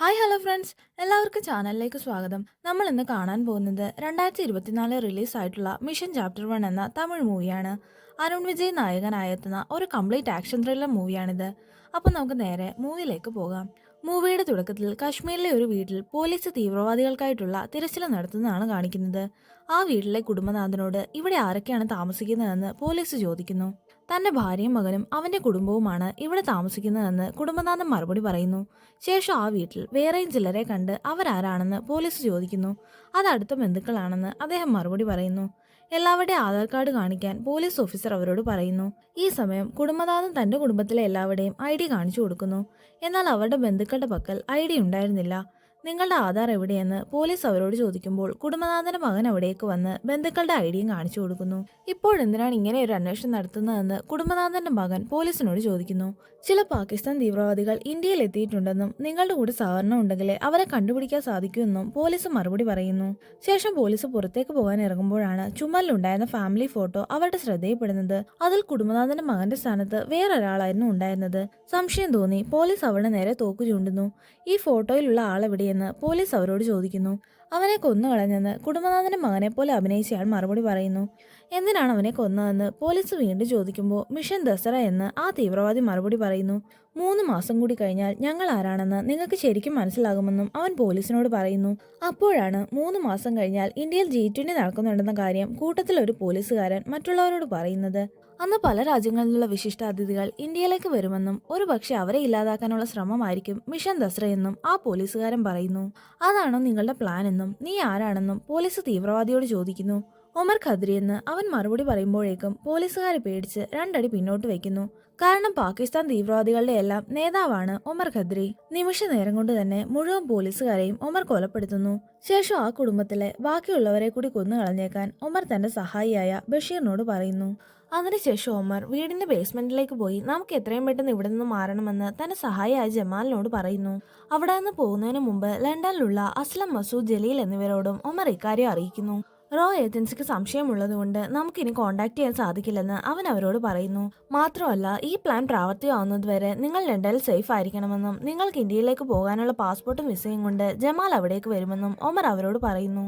Hi hello friends, എല്ലാവർക്കും ചാനലിലേക്ക് സ്വാഗതം. നമ്മൾ ഇന്ന് കാണാൻ പോകുന്നത് 2024 റിലീസായിട്ടുള്ള മിഷൻ ചാപ്റ്റർ 1 എന്ന തമിഴ് മൂവിയാണ്. അരുൺ വിജയ് നായകനായെത്തുന്ന ഒരു കംപ്ലീറ്റ് ആക്ഷൻ ത്രില്ലർ മൂവിയാണിത്. അപ്പോൾ നമുക്ക് നേരെ മൂവിയിലേക്ക് പോകാം. മൂവിയുടെ തുടക്കത്തിൽ കാശ്മീരിലെ ഒരു വീട്ടിൽ പോലീസ് തീവ്രവാദികൾക്കായിട്ടുള്ള തിരച്ചിൽ നടത്തുന്നതാണ് കാണിക്കുന്നത്. ആ വീട്ടിലെ കുടുംബനാഥനോട് ഇവിടെ ആരൊക്കെയാണ് താമസിക്കുന്നതെന്ന് പോലീസ് ചോദിക്കുന്നു. തന്റെ ഭാര്യയും മകനും അവന്റെ കുടുംബവുമാണ് ഇവിടെ താമസിക്കുന്നതെന്ന് കുടുംബനാഥൻ മറുപടി പറയുന്നു. ശേഷം ആ വീട്ടിൽ വേറെയും ചിലരെ കണ്ട് അവരാരാണെന്ന് പോലീസ് ചോദിക്കുന്നു. അത് അടുത്ത ബന്ധുക്കളാണെന്ന് അദ്ദേഹം മറുപടി പറയുന്നു. എല്ലാവരുടെയും ആധാർ കാർഡ് കാണിക്കാൻ പോലീസ് ഓഫീസർ അവരോട് പറയുന്നു. ഈ സമയം കുടുംബനാഥൻ തന്റെ കുടുംബത്തിലെ എല്ലാവരുടെയും ID കാണിച്ചു കൊടുക്കുന്നു. എന്നാൽ അവരുടെ ബന്ധുക്കളുടെ പക്കൽ ID ഉണ്ടായിരുന്നില്ല. നിങ്ങളുടെ ആധാർ എവിടെയെന്ന് പോലീസ് അവരോട് ചോദിക്കുമ്പോൾ കുടുംബനാഥന്റെ മകൻ അവിടേക്ക് വന്ന് ബന്ധുക്കളുടെ ഐഡിയും കാണിച്ചു കൊടുക്കുന്നു. ഇപ്പോഴെന്തിനാണ് ഇങ്ങനെ ഒരു അന്വേഷണം നടത്തുന്നതെന്ന് കുടുംബനാഥന്റെ മകൻ പോലീസിനോട് ചോദിക്കുന്നു. ചില പാകിസ്ഥാൻ തീവ്രവാദികൾ ഇന്ത്യയിൽ എത്തിയിട്ടുണ്ടെന്നും നിങ്ങളുടെ കൂടെ സഹകരണം ഉണ്ടെങ്കിലേ അവരെ കണ്ടുപിടിക്കാൻ സാധിക്കുമെന്നും പോലീസ് മറുപടി പറയുന്നു. ശേഷം പോലീസ് പുറത്തേക്ക് പോകാൻ ഇറങ്ങുമ്പോഴാണ് ചുമലിലുണ്ടായിരുന്ന ഫാമിലി ഫോട്ടോ അവരുടെ ശ്രദ്ധയിൽപ്പെടുന്നത്. അതിൽ കുടുംബനാഥന്റെ മകന്റെ സ്ഥാനത്ത് വേറൊരാളായിരുന്നു ഉണ്ടായിരുന്നത്. സംശയം തോന്നി പോലീസ് അവരുടെ നേരെ തോക്കു ചൂണ്ടുന്നു. ഈ ഫോട്ടോയിലുള്ള ആളെവിടെയെന്ന് പോലീസ് അവരോട് ചോദിക്കുന്നു. അവനെ കൊന്നുകളഞ്ഞെന്ന് കുടുംബനാഥന്റെ മകനെ പോലെ അഭിനയിച്ചയാൾ മറുപടി പറയുന്നു. എന്തിനാണ് അവനെ കൊന്നതെന്ന് പോലീസ് വീണ്ടും ചോദിക്കുമ്പോൾ മിഷൻ ദസറ എന്ന് ആ തീവ്രവാദി മറുപടി പറയുന്നു. 3 മാസം കൂടി കഴിഞ്ഞാൽ ഞങ്ങൾ ആരാണെന്ന് നിങ്ങൾക്ക് ശരിക്കും മനസ്സിലാകുമെന്നും അവൻ പോലീസിനോട് പറയുന്നു. അപ്പോഴാണ് 3 മാസം കഴിഞ്ഞാൽ ഇന്ത്യയിൽ G20 നടക്കുന്നുണ്ടെന്ന കാര്യം കൂട്ടത്തിൽ ഒരു പോലീസുകാരൻ മറ്റുള്ളവരോട് പറയുന്നത്. അന്ന് പല രാജ്യങ്ങളിൽ നിന്നുള്ള വിശിഷ്ട അതിഥികൾ ഇന്ത്യയിലേക്ക് വരുമെന്നും ഒരുപക്ഷെ അവരെ ഇല്ലാതാക്കാനുള്ള ശ്രമമായിരിക്കും മിഷൻ ദസറയെന്നും ആ പോലീസുകാരൻ പറയുന്നു. അതാണോ നിങ്ങളുടെ പ്ലാൻ എന്നും നീ ആരാണെന്നും പോലീസ് തീവ്രവാദിയോട് ചോദിക്കുന്നു. ഒമർ ഖദ്രി എന്ന് അവൻ മറുപടി പറയുമ്പോഴേക്കും പോലീസുകാരെ പേടിച്ച് 2 അടി പിന്നോട്ട് വയ്ക്കുന്നു. കാരണം പാകിസ്ഥാൻ തീവ്രവാദികളുടെ എല്ലാം നേതാവാണ് ഒമർ ഖദ്രി. നിമിഷ നേരം കൊണ്ട് തന്നെ മുഴുവൻ പോലീസുകാരെയും ഒമർ കൊലപ്പെടുത്തുന്നു. ശേഷം ആ കുടുംബത്തിലെ ബാക്കിയുള്ളവരെ കൂടി കൊന്നുകളഞ്ഞേക്കാൻ ഒമർ തന്റെ സഹായിയായ ബഷീറിനോട് പറയുന്നു. അതിനുശേഷം ഒമർ വീടിന്റെ ബേസ്മെന്റിലേക്ക് പോയി നമുക്ക് എത്രയും പെട്ടെന്ന് ഇവിടെ നിന്ന് മാറണമെന്ന് തന്റെ സഹായിയായ ജമാലിനോട് പറയുന്നു. അവിടെ നിന്ന് പോകുന്നതിന് മുമ്പ് ലണ്ടനിലുള്ള അസ്ലം, മസൂദ്, ജലീൽ എന്നിവരോടും ഒമർ ഇക്കാര്യം അറിയിക്കുന്നു. റോ ഏജൻസിക്ക് സംശയമുള്ളതുകൊണ്ട് നമുക്കിനി കോണ്ടാക്ട് ചെയ്യാൻ സാധിക്കില്ലെന്ന് അവൻ അവരോട് പറയുന്നു. മാത്രമല്ല ഈ പ്ലാൻ പ്രാവർത്തികമാവുന്നതുവരെ നിങ്ങൾ ലണ്ടനിൽ സേഫ് ആയിരിക്കണമെന്നും നിങ്ങൾക്ക് ഇന്ത്യയിലേക്ക് പോകാനുള്ള പാസ്പോർട്ടും വിസയും കൊണ്ട് ജമാൽ അവിടേക്ക് വരുമെന്നും ഒമർ അവരോട് പറയുന്നു.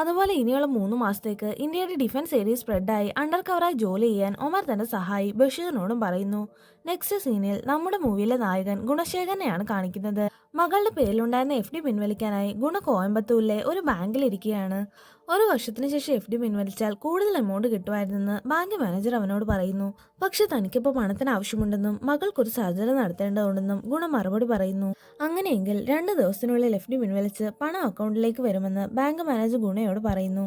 അതുപോലെ ഇനിയുള്ള 3 മാസത്തേക്ക് ഇന്ത്യയുടെ ഡിഫൻസ് ഏരിയ സ്പ്രെഡായി അണ്ടർ കവറായി ജോലി ചെയ്യാൻ ഒമർ തന്റെ സഹായി ബഷീറിനോടും പറയുന്നു. നെക്സ്റ്റ് സീനിൽ നമ്മുടെ മൂവിയിലെ നായകൻ ഗുണശേഖരനെയാണ് കാണിക്കുന്നത്. മകളുടെ പേരിലുണ്ടായിരുന്ന FD പിൻവലിക്കാനായി ഗുണ കോയമ്പത്തൂരിലെ ഒരു ബാങ്കിൽ ഇരിക്കുകയാണ്. 1 വർഷത്തിന് ശേഷം FD പിൻവലിച്ചാൽ കൂടുതൽ എമൗണ്ട് കിട്ടുമായിരുന്നെന്ന് ബാങ്ക് മാനേജർ അവനോട് പറയുന്നു. പക്ഷെ തനിക്കിപ്പോൾ പണത്തിന് ആവശ്യമുണ്ടെന്നും മകൾക്കൊരു സർജറി നടത്തേണ്ടതുണ്ടെന്നും ഗുണ മറുപടി പറയുന്നു. അങ്ങനെയെങ്കിൽ 2 ദിവസത്തിനുള്ളിൽ FD പിൻവലിച്ച് പണം അക്കൗണ്ടിലേക്ക് വരുമെന്ന് ബാങ്ക് മാനേജർ ഗുണയോട് പറയുന്നു.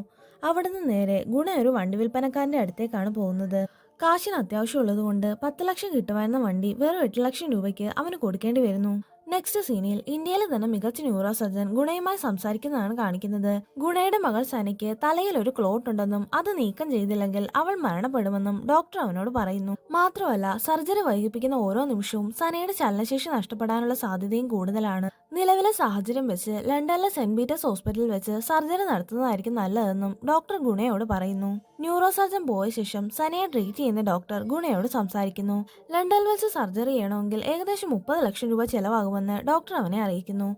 അവിടുന്ന് നേരെ ഗുണ ഒരു വണ്ടി വിൽപ്പനക്കാരന്റെ അടുത്തേക്കാണ് പോകുന്നത്. കാശിന് അത്യാവശ്യമുള്ളതുകൊണ്ട് 10 ലക്ഷം കിട്ടുമായിരുന്ന വണ്ടി വെറും 8 ലക്ഷം രൂപയ്ക്ക് അവന് കൊടുക്കേണ്ടി വരുന്നു. നെക്സ്റ്റ് സീനിൽ ഇന്ത്യയിലെ തന്നെ മികച്ച ന്യൂറോ സർജൻ ഗുണയുമായി സംസാരിക്കുന്നതാണ് കാണിക്കുന്നത്. ഗുണയുടെ മകൾ സനയ്ക്ക് തലയിൽ ഒരു ക്ലോട്ട് ഉണ്ടെന്നും അത് നീക്കം ചെയ്തില്ലെങ്കിൽ അവൾ മരണപ്പെടുമെന്നും ഡോക്ടർ അവനോട് പറയുന്നു. മാത്രമല്ല സർജറി വൈകിപ്പിക്കുന്ന ഓരോ നിമിഷവും സനയുടെ ചലനശേഷി നഷ്ടപ്പെടാനുള്ള സാധ്യതയും കൂടുതലാണ്. നിലവിലെ സാഹചര്യം വെച്ച് ലണ്ടനിലെ സെന്റ് പീറ്റേഴ്സ് ഹോസ്പിറ്റലിൽ വെച്ച് സർജറി നടത്തുന്നതായിരിക്കും നല്ലതെന്നും ഡോക്ടർ ഗുണയോട് പറയുന്നു. ന്യൂറോ സർജൻ പോയ ശേഷം സനയെ ട്രീറ്റ് ചെയ്യുന്ന ഡോക്ടർ ഗുണയോട് സംസാരിക്കുന്നു. ലണ്ടനിൽ വെച്ച് സർജറി ചെയ്യണമെങ്കിൽ ഏകദേശം 30 ലക്ഷം രൂപ ചെലവാകുമെന്ന് ഡോക്ടർ അവനെ അറിയിക്കുന്നു.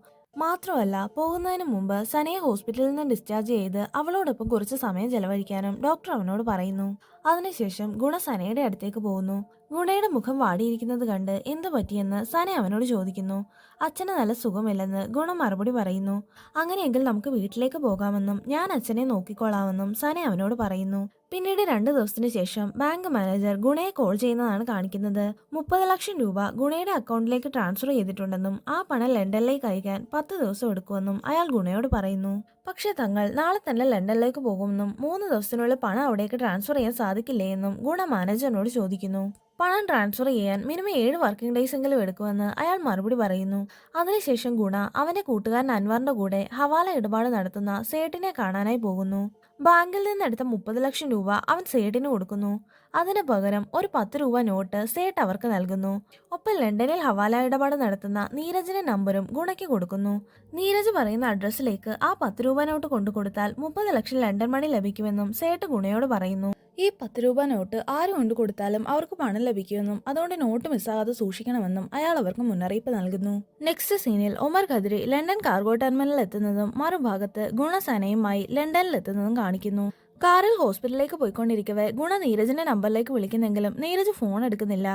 മാത്രമല്ല പോകുന്നതിന് മുമ്പ് സനയെ ഹോസ്പിറ്റലിൽ നിന്ന് ഡിസ്ചാർജ് ചെയ്ത് അവളോടൊപ്പം കുറച്ച് സമയം ചെലവഴിക്കാനും ഡോക്ടർ അവനോട് പറയുന്നു. അതിനുശേഷം ഗുണ സനയുടെ അടുത്തേക്ക് പോകുന്നു. ഗുണയുടെ മുഖം വാടിയിരിക്കുന്നത് കണ്ട് എന്തു പറ്റിയെന്ന് സന അവനോട് ചോദിക്കുന്നു. അച്ഛന് നല്ല സുഖമില്ലെന്ന് ഗുണ മറുപടി പറയുന്നു. അങ്ങനെയെങ്കിൽ നമുക്ക് വീട്ടിലേക്ക് പോകാമെന്നും ഞാൻ അച്ഛനെ നോക്കിക്കോളാമെന്നും സന അവനോട് പറയുന്നു. പിന്നീട് 2 ദിവസത്തിന് ശേഷം ബാങ്ക് മാനേജർ ഗുണയെ കോൾ ചെയ്യുന്നതാണ് കാണിക്കുന്നത്. 30 ലക്ഷം രൂപ ഗുണയുടെ അക്കൗണ്ടിലേക്ക് ട്രാൻസ്ഫർ ചെയ്തിട്ടുണ്ടെന്നും ആ പണം ലണ്ടനിലേക്ക് അയക്കാൻ 10 ദിവസം എടുക്കുമെന്നും അയാൾ ഗുണയോട് പറയുന്നു. പക്ഷെ തങ്ങൾ നാളെ തന്നെ ലണ്ടനിലേക്ക് പോകുമെന്നും 3 ദിവസത്തിനുള്ളിൽ പണം അവിടേക്ക് ട്രാൻസ്ഫർ ചെയ്യാൻ സാധിക്കില്ലേ എന്നും ഗുണ മാനേജറിനോട് ചോദിക്കുന്നു. പണം ട്രാൻസ്ഫർ ചെയ്യാൻ മിനിമം 7 വർക്കിംഗ് ഡേയ്സ് എങ്കിലും എടുക്കുമെന്ന് അയാൾ മറുപടി പറയുന്നു. അതിനുശേഷം ഗുണ അവന്റെ കൂട്ടുകാരൻ അൻവറിന്റെ കൂടെ ഹവാല ഇടപാട് നടത്തുന്ന സേട്ടിനെ കാണാനായി പോകുന്നു. ബാങ്കിൽ നിന്നെടുത്ത 30 ലക്ഷം രൂപ അവൻ സേട്ടിന് കൊടുക്കുന്നു. അതിന് പകരം ഒരു 10 രൂപ നോട്ട് സേട്ട് അവർക്ക് നൽകുന്നു. ഒപ്പം ലണ്ടനിൽ ഹവാല ഇടപാട് നടത്തുന്ന നീരജിന്റെ നമ്പറും ഗുണയ്ക്ക് കൊടുക്കുന്നു. നീരജ് പറയുന്ന അഡ്രസ്സിലേക്ക് ആ 10 രൂപ നോട്ട് കൊണ്ടുകൊടുത്താൽ 30 ലക്ഷം ലണ്ടൻ മണി ലഭിക്കുമെന്നും സേട്ട് ഗുണയോട് പറയുന്നു. ഈ 10 രൂപ നോട്ട് ആര് കൊണ്ട് കൊടുത്താലും അവർക്ക് പണം ലഭിക്കുമെന്നും അതുകൊണ്ട് നോട്ട് മിസ്സാകാതെ സൂക്ഷിക്കണമെന്നും അയാൾ അവർക്ക് മുന്നറിയിപ്പ് നൽകുന്നു. നെക്സ്റ്റ് സീനിൽ ഒമർ ഖദ്രി ലണ്ടൻ കാർഗോ ടെർമിനലിൽ എത്തുന്നതും മറുഭാഗത്ത് ഗുണ സനയുമായി ലണ്ടനിൽ എത്തുന്നതും കാണിക്കുന്നു. കാറിൽ ഹോസ്പിറ്റലിലേക്ക് പോയിക്കൊണ്ടിരിക്കവേ ഗുണ നീരജിന്റെ നമ്പറിലേക്ക് വിളിക്കുന്നെങ്കിലും നീരജ് ഫോൺ എടുക്കുന്നില്ല.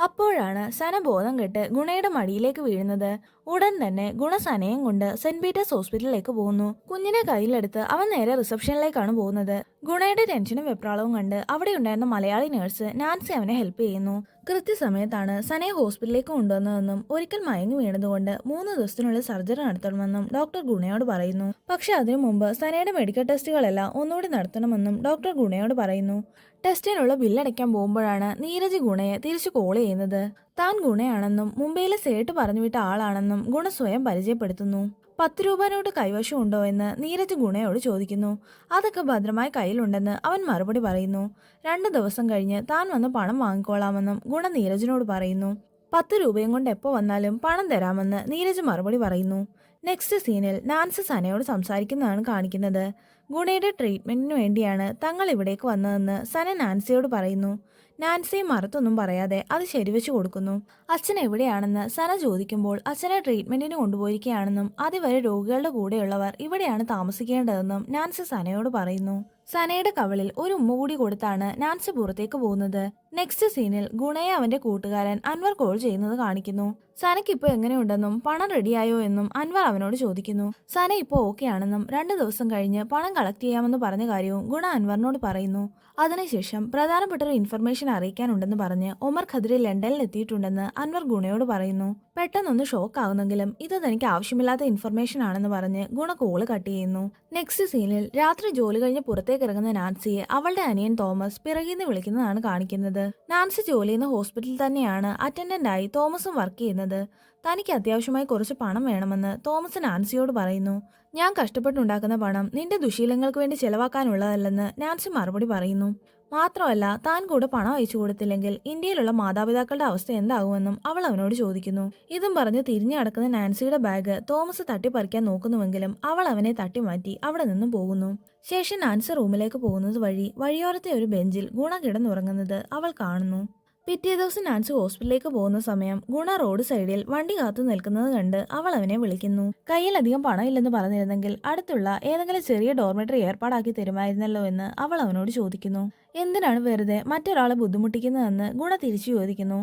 അപ്പോഴാണ് സന ബോധം കെട്ട് ഗുണയുടെ മടിയിലേക്ക് വീഴുന്നത്. ഉടൻ തന്നെ ഗുണ സനയും കൊണ്ട് സെന്റ് പീറ്റേഴ്സ് ഹോസ്പിറ്റലിലേക്ക് പോകുന്നു. കുഞ്ഞിനെ കയ്യിലെടുത്ത് അവൻ നേരെ റിസപ്ഷനിലേക്കാണ് പോകുന്നത്. ഗുണയുടെ ടെൻഷനും വെപ്രാളവും കണ്ട് അവിടെ ഉണ്ടായിരുന്ന മലയാളി നഴ്സ് നാൻസി അവനെ ഹെൽപ്പ് ചെയ്യുന്നു. കൃത്യസമയത്താണ് സനയെ ഹോസ്പിറ്റലിലേക്ക് കൊണ്ടുവന്നതെന്നും ഒരിക്കൽ മയങ്ങി വീണതുകൊണ്ട് 3 ദിവസത്തിനുള്ളിൽ സർജറി നടത്തണമെന്നും ഡോക്ടർ ഗുണയോട് പറയുന്നു. പക്ഷെ അതിനു മുമ്പ് സനയുടെ മെഡിക്കൽ ടെസ്റ്റുകളെല്ലാം ഒന്നുകൂടി നടത്തണമെന്നും ഡോക്ടർ ഗുണയോട് പറയുന്നു. ടെസ്റ്റിനുള്ള ബില്ലടയ്ക്കാൻ പോകുമ്പോഴാണ് നീരജ് ഗുണയെ തിരിച്ചു കോൾ ചെയ്യുന്നത്. താൻ ഗുണയാണെന്നും മുംബൈയിലെ സേട്ട് പറഞ്ഞുവിട്ട ആളാണെന്നും ഗുണ സ്വയം പരിചയപ്പെടുത്തുന്നു. 10 രൂപ നോട്ട് കൈവശം ഉണ്ടോ എന്ന് നീരജ് ഗുണയോട് ചോദിക്കുന്നു. അതൊക്കെ ഭദ്രമായി കയ്യിലുണ്ടെന്ന് അവൻ മറുപടി പറയുന്നു. 2 ദിവസം കഴിഞ്ഞ് താൻ വന്ന് പണം വാങ്ങിക്കോളാമെന്നും ഗുണ നീരജിനോട് പറയുന്നു. 10 രൂപയും കൊണ്ട് എപ്പോൾ വന്നാലും പണം തരാമെന്ന് നീരജ് മറുപടി പറയുന്നു. നെക്സ്റ്റ് സീനിൽ നാൻസി സനയോട് സംസാരിക്കുന്നതാണ് കാണിക്കുന്നത്. ഗുണയുടെ ട്രീറ്റ്മെന്റിന് വേണ്ടിയാണ് തങ്ങൾ ഇവിടേക്ക് വന്നതെന്ന് സന നാൻസിയോട് പറയുന്നു. നാൻസിയെ മറുത്തൊന്നും പറയാതെ അത് ശരിവെച്ചു കൊടുക്കുന്നു. അച്ഛൻ എവിടെയാണെന്ന് സന ചോദിക്കുമ്പോൾ അച്ഛനെ ട്രീറ്റ്മെന്റിന് കൊണ്ടുപോയിരിക്കുകയാണെന്നും അതുവരെ രോഗികളുടെ കൂടെയുള്ളവർ ഇവിടെയാണ് താമസിക്കേണ്ടതെന്നും നാൻസി സനയോട് പറയുന്നു. സനയുടെ കവളിൽ ഒരു ഉമ്മ കൂടി കൊടുത്താണ് നാൻസി പുറത്തേക്ക് പോകുന്നത്. നെക്സ്റ്റ് സീനിൽ ഗുണയെ അവന്റെ കൂട്ടുകാരൻ അൻവർ കോൾ ചെയ്യുന്നത് കാണിക്കുന്നു. സനയ്ക്ക് ഇപ്പൊ എങ്ങനെയുണ്ടെന്നും പണം റെഡിയായോ എന്നും അൻവർ അവനോട് ചോദിക്കുന്നു. സന ഇപ്പൊ ഓക്കെ ആണെന്നും 2 ദിവസം കഴിഞ്ഞ് പണം കളക്ട് ചെയ്യാമെന്ന് പറഞ്ഞ കാര്യവും ഗുണ അൻവറിനോട് പറയുന്നു. അതിനുശേഷം പ്രധാനപ്പെട്ട ഒരു ഇൻഫർമേഷൻ അറിയിക്കാനുണ്ടെന്ന് പറഞ്ഞ് ഒമർ ഖദ്രി ലണ്ടനിൽ എത്തിയിട്ടുണ്ടെന്ന് അൻവർ ഗുണയോട് പറയുന്നു. പെട്ടെന്നൊന്ന് ഷോക്ക് ആകുന്നെങ്കിലും ഇത് തനിക്ക് ആവശ്യമില്ലാത്ത ഇൻഫർമേഷൻ ആണെന്ന് പറഞ്ഞ് ഗുണ കോള് കട്ട് ചെയ്യുന്നു. നെക്സ്റ്റ് സീനിൽ രാത്രി ജോലി കഴിഞ്ഞ് പുറത്തേക്ക് ഇറങ്ങുന്ന നാൻസിയെ അവളുടെ അനിയൻ തോമസ് പിറകിന്ന് വിളിക്കുന്നതാണ് കാണിക്കുന്നത്. നാൻസി ജോലി ചെയ്യുന്ന ഹോസ്പിറ്റലിൽ തന്നെയാണ് അറ്റൻഡന്റായി തോമസും വർക്ക് ചെയ്യുന്നത്. തനിക്ക് അത്യാവശ്യമായി കുറച്ച് പണം വേണമെന്ന് തോമസ് നാൻസിയോട് പറയുന്നു. ഞാൻ കഷ്ടപ്പെട്ടുണ്ടാക്കുന്ന പണം നിന്റെ ദുശീലങ്ങൾക്ക് വേണ്ടി ചെലവാക്കാനുള്ളതല്ലെന്ന് നാൻസി മറുപടി പറയുന്നു. മാത്രമല്ല താൻ കൂടെ പണം അയച്ചു കൊടുത്തില്ലെങ്കിൽ ഇന്ത്യയിലുള്ള മാതാപിതാക്കളുടെ അവസ്ഥ എന്താകുമെന്നും അവൾ അവനോട് ചോദിക്കുന്നു. ഇതും പറഞ്ഞ് തിരിഞ്ഞു നടക്കുന്ന നാൻസിയുടെ ബാഗ് തോമസ് തട്ടിപ്പറിക്കാൻ നോക്കുന്നുവെങ്കിലും അവൾ അവനെ തട്ടിമാറ്റി അവിടെ നിന്നും പോകുന്നു. ശേഷം നാൻസി റൂമിലേക്ക് പോകുന്നത് വഴി വഴിയോരത്തെ ഒരു ബെഞ്ചിൽ ഗുണ കിടന്നുറങ്ങുന്നത് അവൾ കാണുന്നു. പിറ്റേ ദിവസം നാൻസി ഹോസ്പിറ്റലിലേക്ക് പോകുന്ന സമയം ഗുണ റോഡ് സൈഡിൽ വണ്ടി കാത്തു നിൽക്കുന്നത് കണ്ട് അവൾ അവനെ വിളിക്കുന്നു. കയ്യിലധികം പണമില്ലെന്ന് പറഞ്ഞിരുന്നെങ്കിൽ അടുത്തുള്ള ഏതെങ്കിലും ചെറിയ ഡോർമെറ്ററി ഏർപ്പാടാക്കി തരുമായിരുന്നല്ലോ എന്ന് അവൾ അവനോട് ചോദിക്കുന്നു. എന്തിനാണ് വെറുതെ മറ്റൊരാളെ ബുദ്ധിമുട്ടിക്കുന്നതെന്ന് ഗുണ തിരിച്ചു ചോദിക്കുന്നു.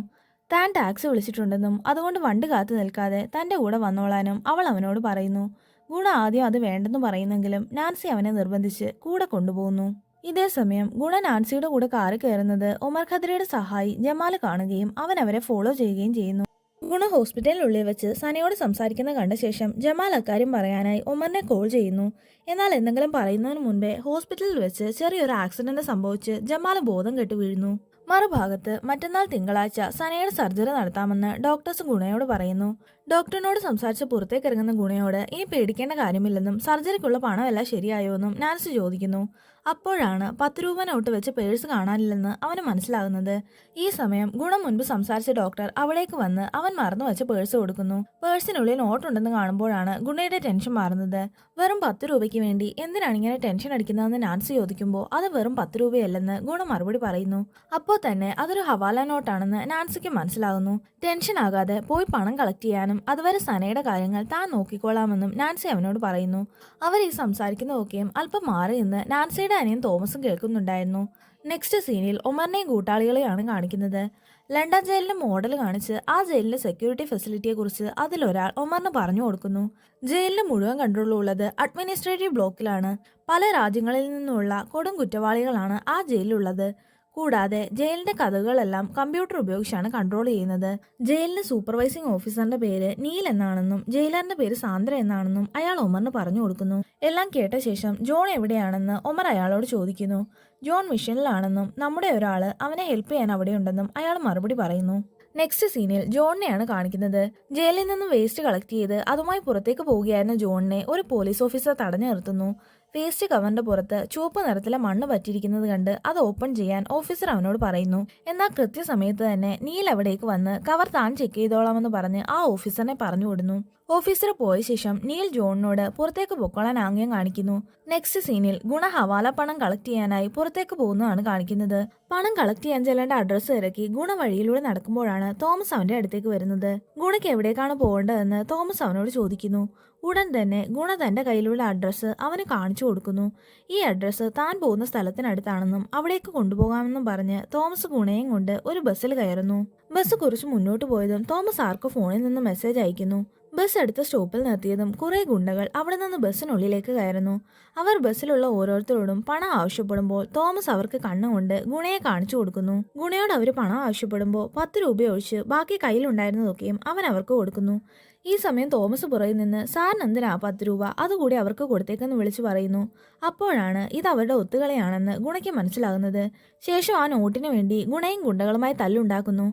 താൻ ടാക്സി വിളിച്ചിട്ടുണ്ടെന്നും അതുകൊണ്ട് വണ്ടി കാത്തു നിൽക്കാതെ തന്റെ കൂടെ വന്നോളാനും അവൾ അവനോട് പറയുന്നു. ഗുണ ആദ്യം അത് വേണ്ടെന്ന് പറയുന്നെങ്കിലും നാൻസി അവനെ നിർബന്ധിച്ച് കൂടെ കൊണ്ടുപോകുന്നു. ഇതേസമയം ഗുണ നാൻസിയുടെ കൂടെ കാറിൽ കയറുന്നത് ഒമർ ഖദ്രിയുടെ സഹായി ജമാല് കാണുകയും അവൻ അവരെ ഫോളോ ചെയ്യുകയും ചെയ്യുന്നു. ഗുണ ഹോസ്പിറ്റലിനുള്ളിൽ വെച്ച് സനയോട് സംസാരിക്കുന്ന കണ്ട ശേഷം ജമാൽ അക്കാര്യം പറയാനായി ഒമറിനെ കോൾ ചെയ്യുന്നു. എന്നാൽ എന്തെങ്കിലും പറയുന്നതിന് മുൻപേ ഹോസ്പിറ്റലിൽ വെച്ച് ചെറിയൊരു ആക്സിഡന്റ് സംഭവിച്ച് ജമാൽ ബോധം കെട്ടു വീഴുന്നു. മറുഭാഗത്ത് മറ്റന്നാൾ തിങ്കളാഴ്ച സനയുടെ സർജറി നടത്താമെന്ന് ഡോക്ടേഴ്സ് ഗുണയോട് പറയുന്നു. ഡോക്ടറിനോട് സംസാരിച്ച് പുറത്തേക്ക് ഇറങ്ങുന്ന ഗുണയോട് ഇനി പേടിക്കേണ്ട കാര്യമില്ലെന്നും സർജറിക്കുള്ള പണമെല്ലാം ശരിയായോ എന്നും നാൻസി ചോദിക്കുന്നു. അപ്പോഴാണ് 10 രൂപ നോട്ട് വെച്ച് പേഴ്സ് കാണാനില്ലെന്ന് അവന് മനസ്സിലാകുന്നത്. ഈ സമയം ഗുണം മുൻപ് സംസാരിച്ച ഡോക്ടർ അവിടേക്ക് വന്ന് അവൻ മറന്നു വെച്ച് പേഴ്സ് കൊടുക്കുന്നു. പേഴ്സിനുള്ളിൽ നോട്ടുണ്ടെന്ന് കാണുമ്പോഴാണ് ഗുണയുടെ ടെൻഷൻ മാറുന്നത്. വെറും 10 രൂപയ്ക്ക് വേണ്ടി എന്തിനാണ് ഇങ്ങനെ ടെൻഷൻ അടിക്കുന്നതെന്ന് നാൻസി ചോദിക്കുമ്പോൾ അത് വെറും 10 രൂപയല്ലെന്ന് ഗുണം മറുപടി പറയുന്നു. അപ്പോൾ തന്നെ അതൊരു ഹവാല നോട്ടാണെന്ന് നാൻസിക്ക് മനസ്സിലാകുന്നു. ടെൻഷൻ ആകാതെ പോയി പണം കളക്ട് ചെയ്യാനും അതുവരെ സനയുടെ കാര്യങ്ങൾ താൻ നോക്കിക്കോളാമെന്നും നാൻസി അവനോട് പറയുന്നു. അവർ ഈ സംസാരിക്കുന്നതൊക്കെയും അല്പം മാറി നിന്ന് നാൻസിയുടെ അനിയൻ തോമസും കേൾക്കുന്നുണ്ടായിരുന്നു. നെക്സ്റ്റ് സീനിൽ ഒമറിനെയും കൂട്ടാളികളെയാണ് കാണിക്കുന്നത്. ലണ്ടൻ ജയിലിന്റെ മോഡൽ കാണിച്ച് ആ ജയിലിന്റെ സെക്യൂരിറ്റി ഫെസിലിറ്റിയെ കുറിച്ച് അതിലൊരാൾ ഒമറിന് പറഞ്ഞു കൊടുക്കുന്നു. ജയിലിന്റെ മുഴുവൻ കൺട്രോളുള്ളത് അഡ്മിനിസ്ട്രേറ്റീവ് ബ്ലോക്കിലാണ്. പല രാജ്യങ്ങളിൽ നിന്നുള്ള കൊടും കുറ്റവാളികളാണ് ആ ജയിലിലുള്ളത്. കൂടാതെ ജയിലിന്റെ കഥകളെല്ലാം കമ്പ്യൂട്ടർ ഉപയോഗിച്ചാണ് കൺട്രോൾ ചെയ്യുന്നത്. ജയിലിന്റെ സൂപ്പർവൈസിംഗ് ഓഫീസറിന്റെ പേര് നീൽ എന്നാണെന്നും ജയിലറിന്റെ പേര് സാന്ദ്ര എന്നാണെന്നും അയാൾ ഒമറിന് പറഞ്ഞു കൊടുക്കുന്നു. എല്ലാം കേട്ട ശേഷം ജോൺ എവിടെയാണെന്ന് ഒമർ അയാളോട് ചോദിക്കുന്നു. ജോൺ മിഷനിലാണെന്നും നമ്മുടെ ഒരാള് അവനെ ഹെൽപ്പ് ചെയ്യാൻ അവിടെയുണ്ടെന്നും അയാൾ മറുപടി പറയുന്നു. നെക്സ്റ്റ് സീനിൽ ജോണിനെയാണ് കാണിക്കുന്നത്. ജയിലിൽ നിന്നും വേസ്റ്റ് കളക്ട് ചെയ്ത് അതുമായി പുറത്തേക്ക് പോവുകയായിരുന്ന ജോണിനെ ഒരു പോലീസ് ഓഫീസർ തടഞ്ഞു നിർത്തുന്നു. വേസ്റ്റ് കവറിന്റെ പുറത്ത് ചുവപ്പ് നിറത്തിലെ മണ്ണ് പറ്റിയിരിക്കുന്നത് കണ്ട് അത് ഓപ്പൺ ചെയ്യാൻ ഓഫീസർ അവനോട് പറയുന്നു. എന്നാൽ കൃത്യസമയത്ത് തന്നെ നീൽ അവിടേക്ക് വന്ന് കവർ താൻ ചെക്ക് ചെയ്തോളാമെന്ന് പറഞ്ഞ് ആ ഓഫീസറിനെ പറഞ്ഞു വിടുന്നു. ഓഫീസർ പോയ ശേഷം നീൽ ജോണിനോട് പുറത്തേക്ക് പൊക്കോളാൻ ആംഗ്യം കാണിക്കുന്നു. നെക്സ്റ്റ് സീനിൽ ഗുണ ഹവാല പണം കളക്ട് ചെയ്യാനായി പുറത്തേക്ക് പോകുന്നതാണ് കാണിക്കുന്നത്. പണം കളക്ട് ചെയ്യാൻ ചെല്ലേണ്ട അഡ്രസ്സ് തിരക്കി ഗുണ വഴിയിലൂടെ നടക്കുമ്പോഴാണ് തോമസ് അവന്റെ അടുത്തേക്ക് വരുന്നത്. ഗുണയ്ക്ക് എവിടേക്കാണ് പോകേണ്ടതെന്ന് തോമസ് അവനോട് ചോദിക്കുന്നു. ഉടൻ തന്നെ ഗുണ തന്റെ കയ്യിലുള്ള അഡ്രസ്സ് അവന് കാണിച്ചു കൊടുക്കുന്നു. ഈ അഡ്രസ്സ് താൻ പോകുന്ന സ്ഥലത്തിനടുത്താണെന്നും അവിടേക്ക് കൊണ്ടുപോകാമെന്നും പറഞ്ഞ് തോമസ് ഗുണയും കൊണ്ട് ഒരു ബസ്സിൽ കയറുന്നു. ബസ് കുറച്ച് മുന്നോട്ട് പോയതും തോമസ് ആർക്കോ ഫോണിൽ നിന്ന് മെസ്സേജ് അയക്കുന്നു. ബസ് അടുത്ത സ്റ്റോപ്പിൽ നിർത്തിയതും കുറെ ഗുണ്ടകൾ അവിടെ നിന്ന് ബസ്സിനുള്ളിലേക്ക് കയറുന്നു. അവർ ബസ്സിലുള്ള ഓരോരുത്തരോടും പണം ആവശ്യപ്പെടുമ്പോൾ തോമസ് അവർക്ക് കണ്ണുകൊണ്ട് ഗുണയെ കാണിച്ചു കൊടുക്കുന്നു. ഗുണയോട് അവർ പണം ആവശ്യപ്പെടുമ്പോൾ 10 രൂപ ഒഴിച്ച് ബാക്കി കയ്യിലുണ്ടായിരുന്നതൊക്കെയും അവൻ അവർക്ക് കൊടുക്കുന്നു. ഈ സമയം തോമസ് പുറകിൽ നിന്ന് സാറിന് എന്തിനാ 10 രൂപ, അതുകൂടി അവർക്ക് കൊടുത്തേക്കെന്ന് വിളിച്ചു പറയുന്നു. അപ്പോഴാണ് ഇത് അവരുടെ ഒത്തുകളിയാണെന്ന് ഗുണയ്ക്ക് മനസ്സിലാകുന്നത്. ശേഷം ആ നോട്ടിന് വേണ്ടി ഗുണയും ഗുണ്ടകളുമായി തല്ലുണ്ടാക്കുന്നു.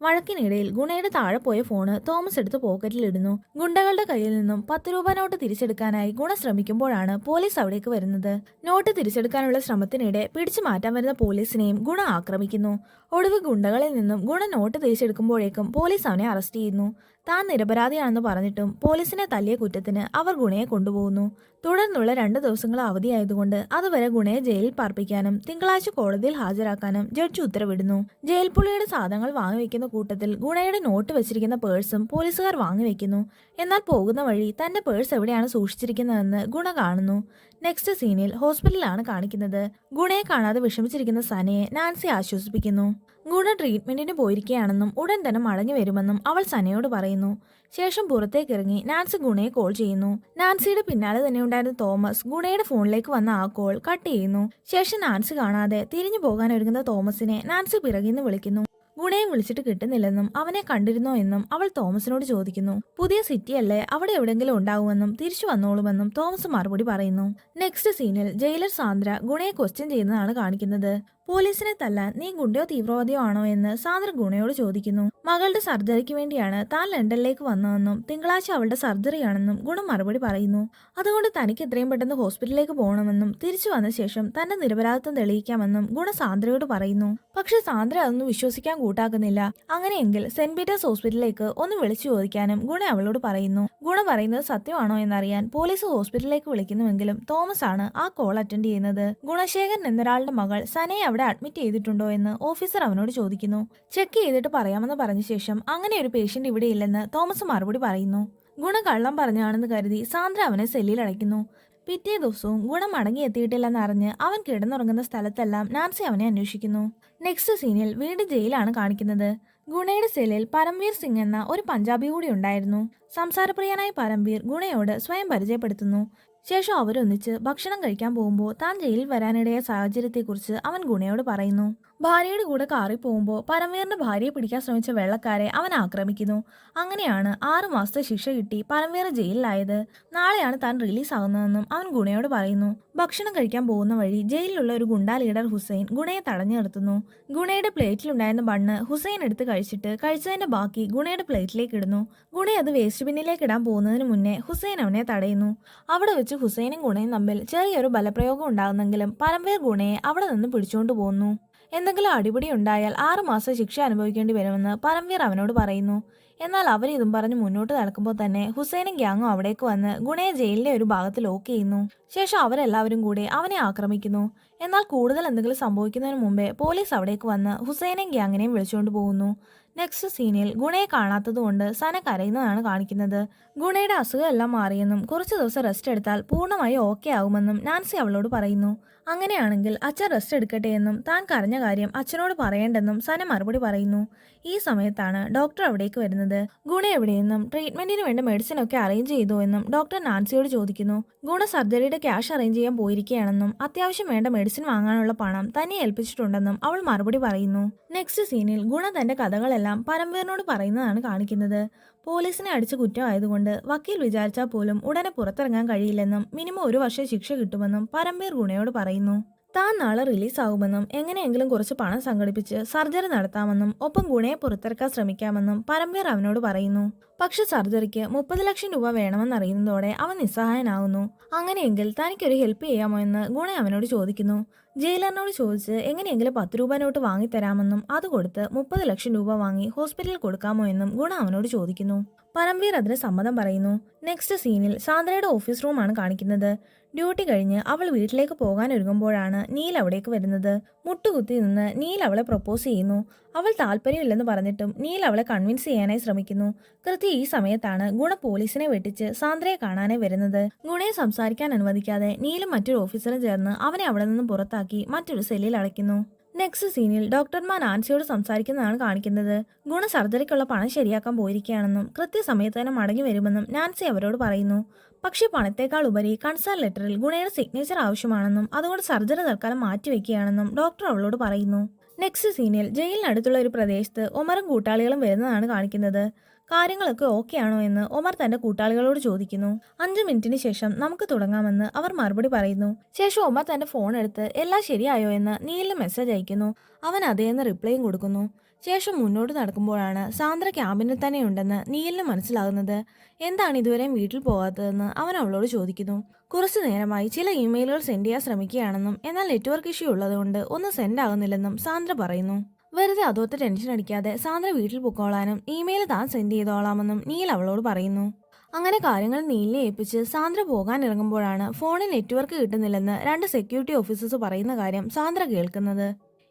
വഴക്കിനിടയിൽ ഗുണയുടെ താഴെ പോയ ഫോണ് തോമസ് എടുത്ത് പോക്കറ്റിലിടുന്നു. ഗുണ്ടകളുടെ കയ്യിൽ നിന്നും 10 രൂപ നോട്ട് തിരിച്ചെടുക്കാനായി ഗുണ ശ്രമിക്കുമ്പോഴാണ് പോലീസ് അവിടേക്ക് വരുന്നത്. നോട്ട് തിരിച്ചെടുക്കാനുള്ള ശ്രമത്തിനിടെ പിടിച്ചു മാറ്റാൻ വരുന്ന പോലീസിനെയും ഗുണ ആക്രമിക്കുന്നു. ഒടുവിൽ ഗുണ്ടകളിൽ നിന്നും ഗുണ നോട്ട് തിരിച്ചെടുക്കുമ്പോഴേക്കും പോലീസ് അവനെ അറസ്റ്റ് ചെയ്യുന്നു. താൻ നിരപരാധിയാണെന്ന് പറഞ്ഞിട്ടും പോലീസിനെ തല്ലിയ കുറ്റത്തിന് അവർ ഗുണയെ കൊണ്ടുപോകുന്നു. തുടർന്നുള്ള 2 ദിവസങ്ങൾ അവധിയായതുകൊണ്ട് അതുവരെ ഗുണയെ ജയിലിൽ പാർപ്പിക്കാനും തിങ്കളാഴ്ച കോടതിയിൽ ഹാജരാക്കാനും ജഡ്ജി ഉത്തരവിടുന്നു. ജയിൽ പുള്ളിയുടെ സാധനങ്ങൾ വാങ്ങിവെക്കുന്ന കൂട്ടത്തിൽ ഗുണയുടെ നോട്ട് വെച്ചിരിക്കുന്ന പേഴ്സും പോലീസുകാർ വാങ്ങിവെക്കുന്നു. എന്നാൽ പോകുന്ന വഴി തന്റെ പേഴ്സ് എവിടെയാണ് സൂക്ഷിച്ചിരിക്കുന്നതെന്ന് ഗുണ കാണുന്നു. നെക്സ്റ്റ് സീനിൽ ഹോസ്പിറ്റലിലാണ് കാണിക്കുന്നത്. ഗുണയെ കാണാതെ വിഷമിച്ചിരിക്കുന്ന സനയെ നാൻസി ആശ്വസിപ്പിക്കുന്നു. ഗുണ ട്രീറ്റ്മെന്റിന് പോയിരിക്കുകയാണെന്നും ഉടൻ തന്നെ മടങ്ങി വരുമെന്നും അവൾ സനയോട് പറയുന്നു. ശേഷം പുറത്തേക്കിറങ്ങി നാൻസി ഗുണയെ കോൾ ചെയ്യുന്നു. നാൻസിയുടെ പിന്നാലെ തന്നെ ഉണ്ടായിരുന്ന തോമസ് ഗുണയുടെ ഫോണിലേക്ക് വന്ന ആ കോൾ കട്ട് ചെയ്യുന്നു. ശേഷം നാൻസി കാണാതെ തിരിഞ്ഞു പോകാൻ ഒരുങ്ങുന്ന തോമസിനെ നാൻസി പിറകിന്ന് വിളിക്കുന്നു. ഗുണയെ വിളിച്ചിട്ട് കിട്ടുന്നില്ലെന്നും അവനെ കണ്ടിരുന്നോ എന്നും അവൾ തോമസിനോട് ചോദിക്കുന്നു. പുതിയ സിറ്റിയല്ലേ, അവിടെ എവിടെയെങ്കിലും ഉണ്ടാവുമെന്നും തിരിച്ചു വന്നോളുമെന്നും തോമസ് മറുപടി പറയുന്നു. നെക്സ്റ്റ് സീനിൽ ജയിലർ സാന്ദ്ര ഗുണയെ ക്വസ്റ്റ്യൻ ചെയ്യുന്നതാണ് കാണിക്കുന്നത്. പോലീസിനെ തല്ലാൻ നീ ഗുണ്ടയോ തീവ്രവാദിയോ ആണോ എന്ന് സാന്ദ്ര ഗുണയോട് ചോദിക്കുന്നു. മകളുടെ സർജറിക്ക് വേണ്ടിയാണ് താൻ ലണ്ടനിലേക്ക് വന്നതെന്നും തിങ്കളാഴ്ച അവളുടെ സർജറിയാണെന്നും ഗുണ മറുപടി പറയുന്നു. അതുകൊണ്ട് തനിക്ക് എത്രയും പെട്ടെന്ന് ഹോസ്പിറ്റലിലേക്ക് പോകണമെന്നും തിരിച്ചു വന്ന ശേഷം തന്റെ നിരപരാധിത്വം തെളിയിക്കാമെന്നും ഗുണ സാന്ദ്രയോട് പറയുന്നു. പക്ഷെ സാന്ദ്ര അതൊന്നും വിശ്വസിക്കാൻ കൂട്ടാക്കുന്നില്ല. അങ്ങനെയെങ്കിൽ സെന്റ് പീറ്റേഴ്സ് ഹോസ്പിറ്റലിലേക്ക് ഒന്ന് വിളിച്ചു ചോദിക്കാനും ഗുണ അവളോട് പറയുന്നു. ഗുണ പറയുന്നത് സത്യമാണോ എന്നറിയാൻ പോലീസ് ഹോസ്പിറ്റലിലേക്ക് വിളിക്കുന്നുവെങ്കിലും തോമസ് ആണ് ആ കോൾ അറ്റൻഡ് ചെയ്യുന്നത്. ഗുണശേഖരൻ എന്നൊരാളുടെ മകൾ സനയെ അവിടെ അഡ്മിറ്റ് ചെയ്തിട്ടുണ്ടോ എന്ന് ഓഫീസർ അവനോട് ചോദിക്കുന്നു. ചെക്ക് ചെയ്തിട്ട് പറയാമെന്ന് പറഞ്ഞ ശേഷം അങ്ങനെ ഒരു പേഷ്യന്റ് ഇവിടെ ഇല്ലെന്ന് തോമസ് മറുപടി പറയുന്നു. ഗുണ കള്ളം പറഞ്ഞാണെന്ന് കരുതി സാന്ദ്ര അവനെ സെല്ലിൽ അടയ്ക്കുന്നു. പിറ്റേ ദിവസവും ഗുണം മടങ്ങി എത്തിയിട്ടില്ലെന്ന് അറിഞ്ഞ് അവൻ കിടന്നുറങ്ങുന്ന സ്ഥലത്തെല്ലാം നാൻസി അവനെ അന്വേഷിക്കുന്നു. നെക്സ്റ്റ് സീനിൽ വീണ്ടും ജയിലാണ് കാണിക്കുന്നത്. ഗുണയുടെ സെല്ലിൽ പരംവീർ സിംഗ് എന്ന ഒരു പഞ്ചാബി കൂടി ഉണ്ടായിരുന്നു. സംസാരപ്രിയനായ പരംവീർ ഗുണയോട് സ്വയം പരിചയപ്പെടുത്തുന്നു. ശേഷം അവരൊന്നിച്ച് ഭക്ഷണം കഴിക്കാൻ പോകുമ്പോൾ താൻ ജയിലിൽ വരാനിടയ സാഹചര്യത്തെക്കുറിച്ച് അവൻ ഗുണയോട് പറയുന്നു. ഭാര്യയുടെ കൂടെ കാറിൽ പോകുമ്പോൾ പരംവീറിന്റെ ഭാര്യയെ പിടിക്കാൻ ശ്രമിച്ച വെള്ളക്കാരെ അവൻ ആക്രമിക്കുന്നു. അങ്ങനെയാണ് 6 മാസത്തെ ശിക്ഷ കിട്ടി പരംവീർ ജയിലിലായത്. നാളെയാണ് താൻ റിലീസ് ആകുന്നതെന്നും അവൻ ഗുണയോട് പറയുന്നു. ഭക്ഷണം കഴിക്കാൻ പോകുന്ന വഴി ജയിലിലുള്ള ഒരു ഗുണ്ടാ ലീഡർ ഹുസൈൻ ഗുണയെ തടഞ്ഞു നിർത്തുന്നു. ഗുണയുടെ പ്ലേറ്റിലുണ്ടായിരുന്ന ബണ്ണ് ഹുസൈൻ എടുത്ത് കഴിച്ചിട്ട് കഴിച്ചതിന്റെ ബാക്കി ഗുണയുടെ പ്ലേറ്റിലേക്ക് ഇടുന്നു. ഗുണ അത് വേസ്റ്റ് ബിന്നിലേക്ക് ഇടാൻ പോകുന്നതിന് മുന്നേ ഹുസൈൻ അവനെ തടയുന്നു. അവിടെ വെച്ച് ഹുസൈനും ഗുണയും തമ്മിൽ ചെറിയൊരു ബലപ്രയോഗം ഉണ്ടാകുന്നെങ്കിലും പരംവീർ ഗുണയെ അവിടെ നിന്ന് പിടിച്ചുകൊണ്ടു പോകുന്നു. എന്തെങ്കിലും അടിപിടി ഉണ്ടായാൽ 6 മാസം ശിക്ഷ അനുഭവിക്കേണ്ടി വരുമെന്ന് പരംവീർ അവനോട് പറയുന്നു. എന്നാൽ അവരിതും പറഞ്ഞ് മുന്നോട്ട് നടക്കുമ്പോൾ തന്നെ ഹുസൈനും ഗ്യാങ്ങും അവിടേക്ക് വന്ന് ഗുണയെ ജയിലിന്റെ ഒരു ഭാഗത്ത് ലോക്ക് ചെയ്യുന്നു. ശേഷം അവരെല്ലാവരും കൂടി അവനെ ആക്രമിക്കുന്നു. എന്നാൽ കൂടുതൽ എന്തെങ്കിലും സംഭവിക്കുന്നതിന് മുമ്പേ പോലീസ് അവിടേക്ക് വന്ന് ഹുസൈനെയും ഗ്യാങ്ങിനെയും വിളിച്ചുകൊണ്ട് പോകുന്നു. നെക്സ്റ്റ് സീനിൽ ഗുണയെ കാണാത്തതുകൊണ്ട് സന കരയുന്നതാണ് കാണിക്കുന്നത്. ഗുണയുടെ അസുഖം എല്ലാം മാറിയെന്നും കുറച്ചു ദിവസം റെസ്റ്റ് എടുത്താൽ പൂർണ്ണമായി ഓക്കെ ആകുമെന്നും നാൻസി അവളോട് പറയുന്നു. അങ്ങനെയാണെങ്കിൽ അച്ഛൻ റെസ്റ്റ് എടുക്കട്ടെ എന്നും താൻ കരഞ്ഞ കാര്യം അച്ഛനോട് പറയേണ്ടെന്നും സന മറുപടി പറയുന്നു. ഈ സമയത്താണ് ഡോക്ടർ അവിടേക്ക് വരുന്നത്. ഗുണ എവിടെയെന്നും ട്രീറ്റ്മെന്റിന് വേണ്ട മെഡിസിൻ ഒക്കെ അറേഞ്ച് ചെയ്തു എന്നും ഡോക്ടർ നാൻസിയോട് ചോദിക്കുന്നു. ഗുണ സർജറിയുടെ ക്യാഷ് അറേഞ്ച് ചെയ്യാൻ പോയിരിക്കുകയാണെന്നും അത്യാവശ്യം വേണ്ട മെഡിസിൻ വാങ്ങാനുള്ള പണം തന്നെ ഏൽപ്പിച്ചിട്ടുണ്ടെന്നും അവൾ മറുപടി പറയുന്നു. നെക്സ്റ്റ് സീനിൽ ഗുണ തന്റെ കഥകളെല്ലാം പരംവീറിനോട് പറയുന്നതാണ് കാണിക്കുന്നത്. പോലീസിനെ അടിച്ച കുറ്റമായതുകൊണ്ട് വക്കീൽ വിചാരിച്ചാൽ പോലും ഉടനെ പുറത്തിറങ്ങാൻ കഴിയില്ലെന്നും മിനിമം 1 വർഷം ശിക്ഷ കിട്ടുമെന്നും പരംവീർ ഗുണയോട് പറയുന്നു. താൻ നാളെ റിലീസാകുമെന്നും എങ്ങനെയെങ്കിലും കുറച്ച് പണം സംഘടിപ്പിച്ച് സർജറി നടത്താമെന്നും ഒപ്പം ഗുണയെ പുറത്തിറക്കാൻ ശ്രമിക്കാമെന്നും പരംവീർ അവനോട് പറയുന്നു. പക്ഷെ സർജറിക്ക് 30 ലക്ഷം രൂപ വേണമെന്നറിയുന്നതോടെ അവൻ നിസ്സഹായനാകുന്നു. അങ്ങനെയെങ്കിൽ തനിക്കൊരു ഹെൽപ്പ് ചെയ്യാമോ എന്ന് ഗുണ അവനോട് ചോദിക്കുന്നു. ജയിലറിനോട് ചോദിച്ച് എങ്ങനെയെങ്കിലും 10 രൂപ നോട്ട് വാങ്ങിത്തരാമെന്നും അത് കൊടുത്ത് 30 ലക്ഷം രൂപ വാങ്ങി ഹോസ്പിറ്റലിൽ കൊടുക്കാമോ എന്നും ഗുണ അവനോട് ചോദിക്കുന്നു. പരംവീർ അതിന് സമ്മതം പറയുന്നു. നെക്സ്റ്റ് സീനിൽ സാന്ദ്രയുടെ ഓഫീസ് റൂമാണ് കാണിക്കുന്നത്. ഡ്യൂട്ടി കഴിഞ്ഞ് അവൾ വീട്ടിലേക്ക് പോകാനൊരുങ്ങുമ്പോഴാണ് നീൽ അവിടേക്ക് വരുന്നത്. മുട്ടുകുത്തി നിന്ന് നീൽ അവളെ പ്രപ്പോസ് ചെയ്യുന്നു. അവൾ താല്പര്യമില്ലെന്ന് പറഞ്ഞിട്ടും നീൽ അവളെ കൺവിൻസ് ചെയ്യാനായി ശ്രമിക്കുന്നു. കൃത്യം ഈ സമയത്താണ് ഗുണ പോലീസിനെ വെട്ടിച്ച് സാന്ദ്രയെ കാണാനായി വരുന്നത്. ഗുണയെ സംസാരിക്കാൻ അനുവദിക്കാതെ നീലും മറ്റൊരു ഓഫീസറും ചേർന്ന് അവനെ അവിടെ നിന്നും പുറത്താക്കി മറ്റൊരു സെല്ലിൽ അടയ്ക്കുന്നു. നെക്സ്റ്റ് സീനിൽ ഡോക്ടർമാർ നാൻസിയോട് സംസാരിക്കുന്നതാണ് കാണിക്കുന്നത്. ഗുണ സർജറിക്കുള്ള പണം ശരിയാക്കാൻ പോയിരിക്കുകയാണെന്നും കൃത്യസമയത്ത് തന്നെ മടങ്ങി വരുമെന്നും നാൻസി അവരോട് പറയുന്നു. പക്ഷേ പണത്തേക്കാൾ ഉപരി കൺസേൺ ലെറ്ററിൽ ഗുണയുടെ സിഗ്നേച്ചർ ആവശ്യമാണെന്നും അതുകൊണ്ട് സർജറി തൽക്കാലം മാറ്റിവെക്കുകയാണെന്നും ഡോക്ടർ അവളോട് പറയുന്നു. നെക്സ്റ്റ് സീനിൽ ജയിലിനടുത്തുള്ള ഒരു പ്രദേശത്ത് ഒമറും കൂട്ടാളികളും വരുന്നതാണ് കാണിക്കുന്നത്. കാര്യങ്ങളൊക്കെ ഓക്കെ ആണോ എന്ന് ഒമർ തന്റെ കൂട്ടാളികളോട് ചോദിക്കുന്നു. 5 മിനിറ്റിന് ശേഷം നമുക്ക് തുടങ്ങാമെന്ന് അവർ മറുപടി പറയുന്നു. ശേഷം ഒമർ തന്റെ ഫോൺ എടുത്ത് എല്ലാം ശരിയായോ എന്ന് നീലിന് മെസ്സേജ് അയക്കുന്നു. അവൻ അതേന്ന് റിപ്ലൈയും കൊടുക്കുന്നു. ശേഷം മുന്നോട്ട് നടക്കുമ്പോഴാണ് സാന്ദ്ര ക്യാബിനിൽ തന്നെ ഉണ്ടെന്ന് നീലിന് മനസ്സിലാകുന്നത്. എന്താണ് ഇതുവരെയും വീട്ടിൽ പോകാത്തതെന്ന് അവൻ അവളോട് ചോദിക്കുന്നു. കുറച്ചു നേരമായി ചില ഇമെയിലുകൾ സെൻഡ് ചെയ്യാൻ ശ്രമിക്കുകയാണെന്നും എന്നാൽ നെറ്റ്വർക്ക് ഇഷ്യൂ ഉള്ളതുകൊണ്ട് ഒന്നും സെൻഡ് ആകുന്നില്ലെന്നും സാന്ദ്ര പറയുന്നു. വെറുതെ അതോർത്ത് ടെൻഷൻ അടിക്കാതെ സാന്ദ്ര വീട്ടിൽ പൊക്കോളാനും ഇമെയിൽ താൻ സെൻഡ് ചെയ്തോളാമെന്നും നീൽ അവളോട് പറയുന്നു. അങ്ങനെ കാര്യങ്ങൾ നീലിനെ ഏൽപ്പിച്ച് സാന്ദ്ര പോകാൻ ഇറങ്ങുമ്പോഴാണ് ഫോണിൽ നെറ്റ്വർക്ക് കിട്ടുന്നില്ലെന്ന് 2 സെക്യൂരിറ്റി ഓഫീസേഴ്സ് പറയുന്ന കാര്യം സാന്ദ്ര കേൾക്കുന്നത്.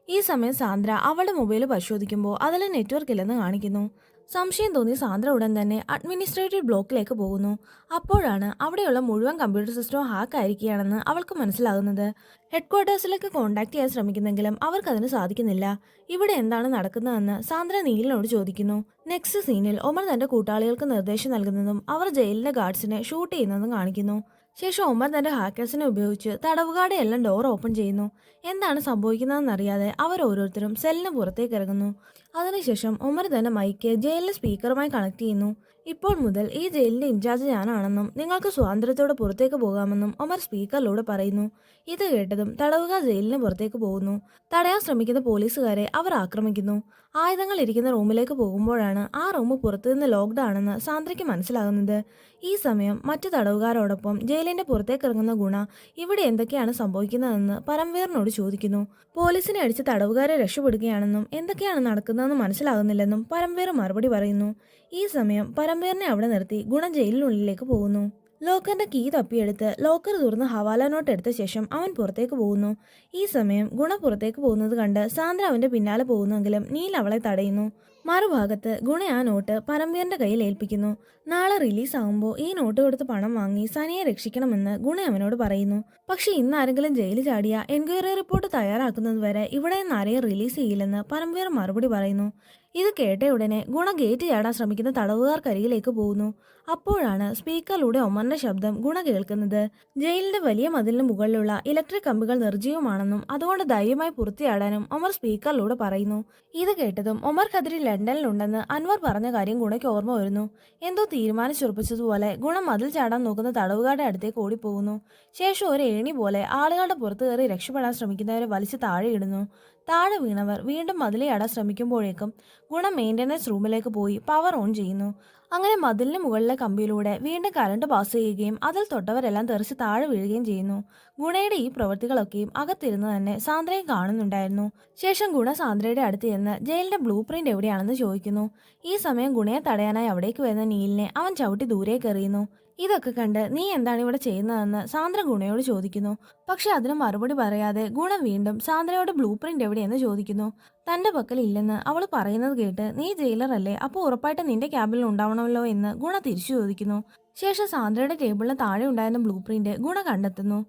ഈ സമയം സാന്ദ്ര അവളുടെ മൊബൈൽ പരിശോധിക്കുമ്പോൾ അതിൽ നെറ്റ്വർക്ക് ഇല്ലെന്ന് കാണിക്കുന്നു. സംശയം തോന്നി സാന്ദ്ര ഉടൻ തന്നെ അഡ്മിനിസ്ട്രേറ്റീവ് ബ്ലോക്കിലേക്ക് പോകുന്നു. അപ്പോഴാണ് അവിടെയുള്ള മുഴുവൻ കമ്പ്യൂട്ടർ സിസ്റ്റവും ഹാക്ക് ആയിരിക്കുകയാണെന്ന് അവൾക്ക് മനസ്സിലാകുന്നത്. ഹെഡ്ക്വാർട്ടേഴ്സിലേക്ക് കോൺടാക്ട് ചെയ്യാൻ ശ്രമിക്കുന്നെങ്കിലും അവർക്കതിന് സാധിക്കുന്നില്ല. ഇവിടെ എന്താണ് നടക്കുന്നതെന്ന് സാന്ദ്ര നീലിനോട് ചോദിക്കുന്നു. നെക്സ്റ്റ് സീനിൽ ഒമർ തന്റെ കൂട്ടാളികൾക്ക് നിർദ്ദേശം നൽകുന്നതും അവർ ജയിലിന്റെ ഗാർഡ്സിനെ ഷൂട്ട് ചെയ്യുന്നതും കാണിക്കുന്നു. ശേഷം ഒമർ തന്റെ ഹാക്കേഴ്സിനെ ഉപയോഗിച്ച് തടവുകാരുടെ എല്ലാം ഡോർ ഓപ്പൺ ചെയ്യുന്നു. എന്താണ് സംഭവിക്കുന്നതെന്നറിയാതെ അവർ ഓരോരുത്തരും സെല്ലിന് പുറത്തേക്ക് ഇറങ്ങുന്നു. അതിനുശേഷം ഒമർ തന്റെ മൈക്ക് ജയിലിലെ സ്പീക്കറുമായി കണക്ട് ചെയ്യുന്നു. ഇപ്പോൾ മുതൽ ഈ ജയിലിന്റെ ഇൻചാർജ് ഞാനാണെന്നും നിങ്ങൾക്ക് സ്വാതന്ത്ര്യത്തോടെ പുറത്തേക്ക് പോകാമെന്നും ഒമർ സ്പീക്കറിലൂടെ പറയുന്നു. ഇത് കേട്ടതും തടവുകാർ ജയിലിന് പുറത്തേക്ക് പോകുന്നു. തടയാൻ ശ്രമിക്കുന്ന പോലീസുകാരെ അവർ ആക്രമിക്കുന്നു. ആയുധങ്ങൾ ഇരിക്കുന്ന റൂമിലേക്ക് പോകുമ്പോഴാണ് ആ റൂം പുറത്തുനിന്ന് ലോക്ക്ഡ് ആണെന്ന് സാന്ദ്രയ്ക്ക് മനസ്സിലാകുന്നത്. ഈ സമയം മറ്റു തടവുകാരോടൊപ്പം ജയിലിന്റെ പുറത്തേക്ക് ഇറങ്ങുന്ന ഗുണ ഇവിടെ എന്തൊക്കെയാണ് സംഭവിക്കുന്നതെന്ന് പരംവീറിനോട് ചോദിക്കുന്നു. പോലീസിനെ അടിച്ച് തടവുകാരെ രക്ഷപ്പെടുകയാണെന്നും എന്തൊക്കെയാണ് നടക്കുന്നതെന്ന് മനസ്സിലാകുന്നില്ലെന്നും പരംവീർ മറുപടി പറയുന്നു. ഈ സമയം പരംവീറിനെ അവിടെ നിർത്തി ഗുണ ജയിലിനുള്ളിലേക്ക് പോകുന്നു. ലോക്കറിന്റെ കീ തപ്പിയെടുത്ത് ലോക്കർ തുറന്ന് ഹവാല നോട്ട് എടുത്ത ശേഷം അവൻ പുറത്തേക്ക് പോകുന്നു. ഈ സമയം ഗുണ പുറത്തേക്ക് പോകുന്നത് കണ്ട് സാന്ദ്ര അവന്റെ പിന്നാലെ പോകുന്നെങ്കിലും നീൽ അവളെ തടയുന്നു. മറുഭാഗത്ത് ഗുണ ആ നോട്ട് പരംവീറിന്റെ കയ്യിൽ ഏൽപ്പിക്കുന്നു. നാളെ റിലീസ് ആകുമ്പോൾ ഈ നോട്ട് കൊടുത്ത് പണം വാങ്ങി സനിയെ രക്ഷിക്കണമെന്ന് ഗുണ അവനോട് പറയുന്നു. പക്ഷെ ഇന്ന് ആരെങ്കിലും ജയിലിൽ ചാടിയ എൻക്വയറി റിപ്പോർട്ട് തയ്യാറാക്കുന്നത് വരെ ഇവിടെ നിന്ന് ആരെയും റിലീസ് ചെയ്യില്ലെന്ന് പരംവീർ മറുപടി പറയുന്നു. ഇത് കേട്ട ഉടനെ ഗുണ ഗേറ്റ് ചാടാൻ ശ്രമിക്കുന്ന തടവുകാർക്കരികിലേക്ക് പോകുന്നു. അപ്പോഴാണ് സ്പീക്കറിലൂടെ ഒമറിന്റെ ശബ്ദം ഗുണ കേൾക്കുന്നത്. ജയിലിന്റെ വലിയ മതിലിന് മുകളിലുള്ള ഇലക്ട്രിക് കമ്പികൾ നിർജ്ജീവമാണെന്നും അതുകൊണ്ട് ധൈര്യമായി പുറത്തിയാടാനും ഒമർ സ്പീക്കറിലൂടെ പറയുന്നു. ഇത് കേട്ടതും ഒമർ ഖദരി ലണ്ടനിലുണ്ടെന്ന് അൻവർ പറഞ്ഞ കാര്യം ഗുണയ്ക്ക് ഓർമ്മ വരുന്നു. എന്തോ തീരുമാനിച്ചുറപ്പിച്ചതുപോലെ ഗുണ മതിൽ ചാടാൻ നോക്കുന്ന തടവുകാരുടെ അടുത്തേക്ക് ഓടിപ്പോകുന്നു. ശേഷം ഒരു ഏണി പോലെ ആളുകളുടെ പുറത്ത് കയറി രക്ഷപ്പെടാൻ ശ്രമിക്കുന്നവരെ വലിച്ച് താഴെയിടുന്നു. താഴെ വീണവർ വീണ്ടും മതിൽ ചാടാൻ ശ്രമിക്കുമ്പോഴേക്കും ഗുണ മെയിൻ്റനൻസ് റൂമിലേക്ക് പോയി പവർ ഓൺ ചെയ്യുന്നു. അങ്ങനെ മതിലിന് മുകളിലെ കമ്പിയിലൂടെ വീണ്ടും കറണ്ട് പാസ് ചെയ്യുകയും അതിൽ തൊട്ടവരെല്ലാം തെറിച്ച് താഴെ വീഴുകയും ചെയ്യുന്നു. ഗുണയുടെ ഈ പ്രവൃത്തികളൊക്കെയും അകത്തിരുന്ന് തന്നെ സാന്ദ്രയും കാണുന്നുണ്ടായിരുന്നു. ശേഷം ഗുണ സാന്ദ്രയുടെ അടുത്ത് ചെന്ന് ജയിലിന്റെ ബ്ലൂ പ്രിന്റ് എവിടെയാണെന്ന് ചോദിക്കുന്നു. ഈ സമയം ഗുണയെ തടയാനായി അവിടേക്ക് വരുന്ന നീലിനെ അവൻ ചവിട്ടി ദൂരേക്ക് എറിയുന്നു. ഇതൊക്കെ കണ്ട് നീ എന്താണ് ഇവിടെ ചെയ്യുന്നതെന്ന് സാന്ദ്ര ഗുണയോട് ചോദിക്കുന്നു. പക്ഷെ അതിന് മറുപടി പറയാതെ ഗുണ വീണ്ടും സാന്ദ്രയോട് ബ്ലൂ പ്രിന്റ് എവിടെയെന്ന് ചോദിക്കുന്നു. തന്റെ പക്കൽ ഇല്ലെന്ന് അവൾ പറയുന്നത് കേട്ട് നീ ജയിലർ അല്ലേ, അപ്പോൾ ഉറപ്പായിട്ട് നിന്റെ ക്യാബിനിൽ ഉണ്ടാവണമല്ലോ എന്ന് ഗുണ തിരിച്ചു ചോദിക്കുന്നു. ശേഷം സാന്ദ്രയുടെ ടേബിളിന് താഴെ ഉണ്ടായിരുന്ന ബ്ലൂ പ്രിന്റ് ഗുണ കണ്ടെത്തുന്നു.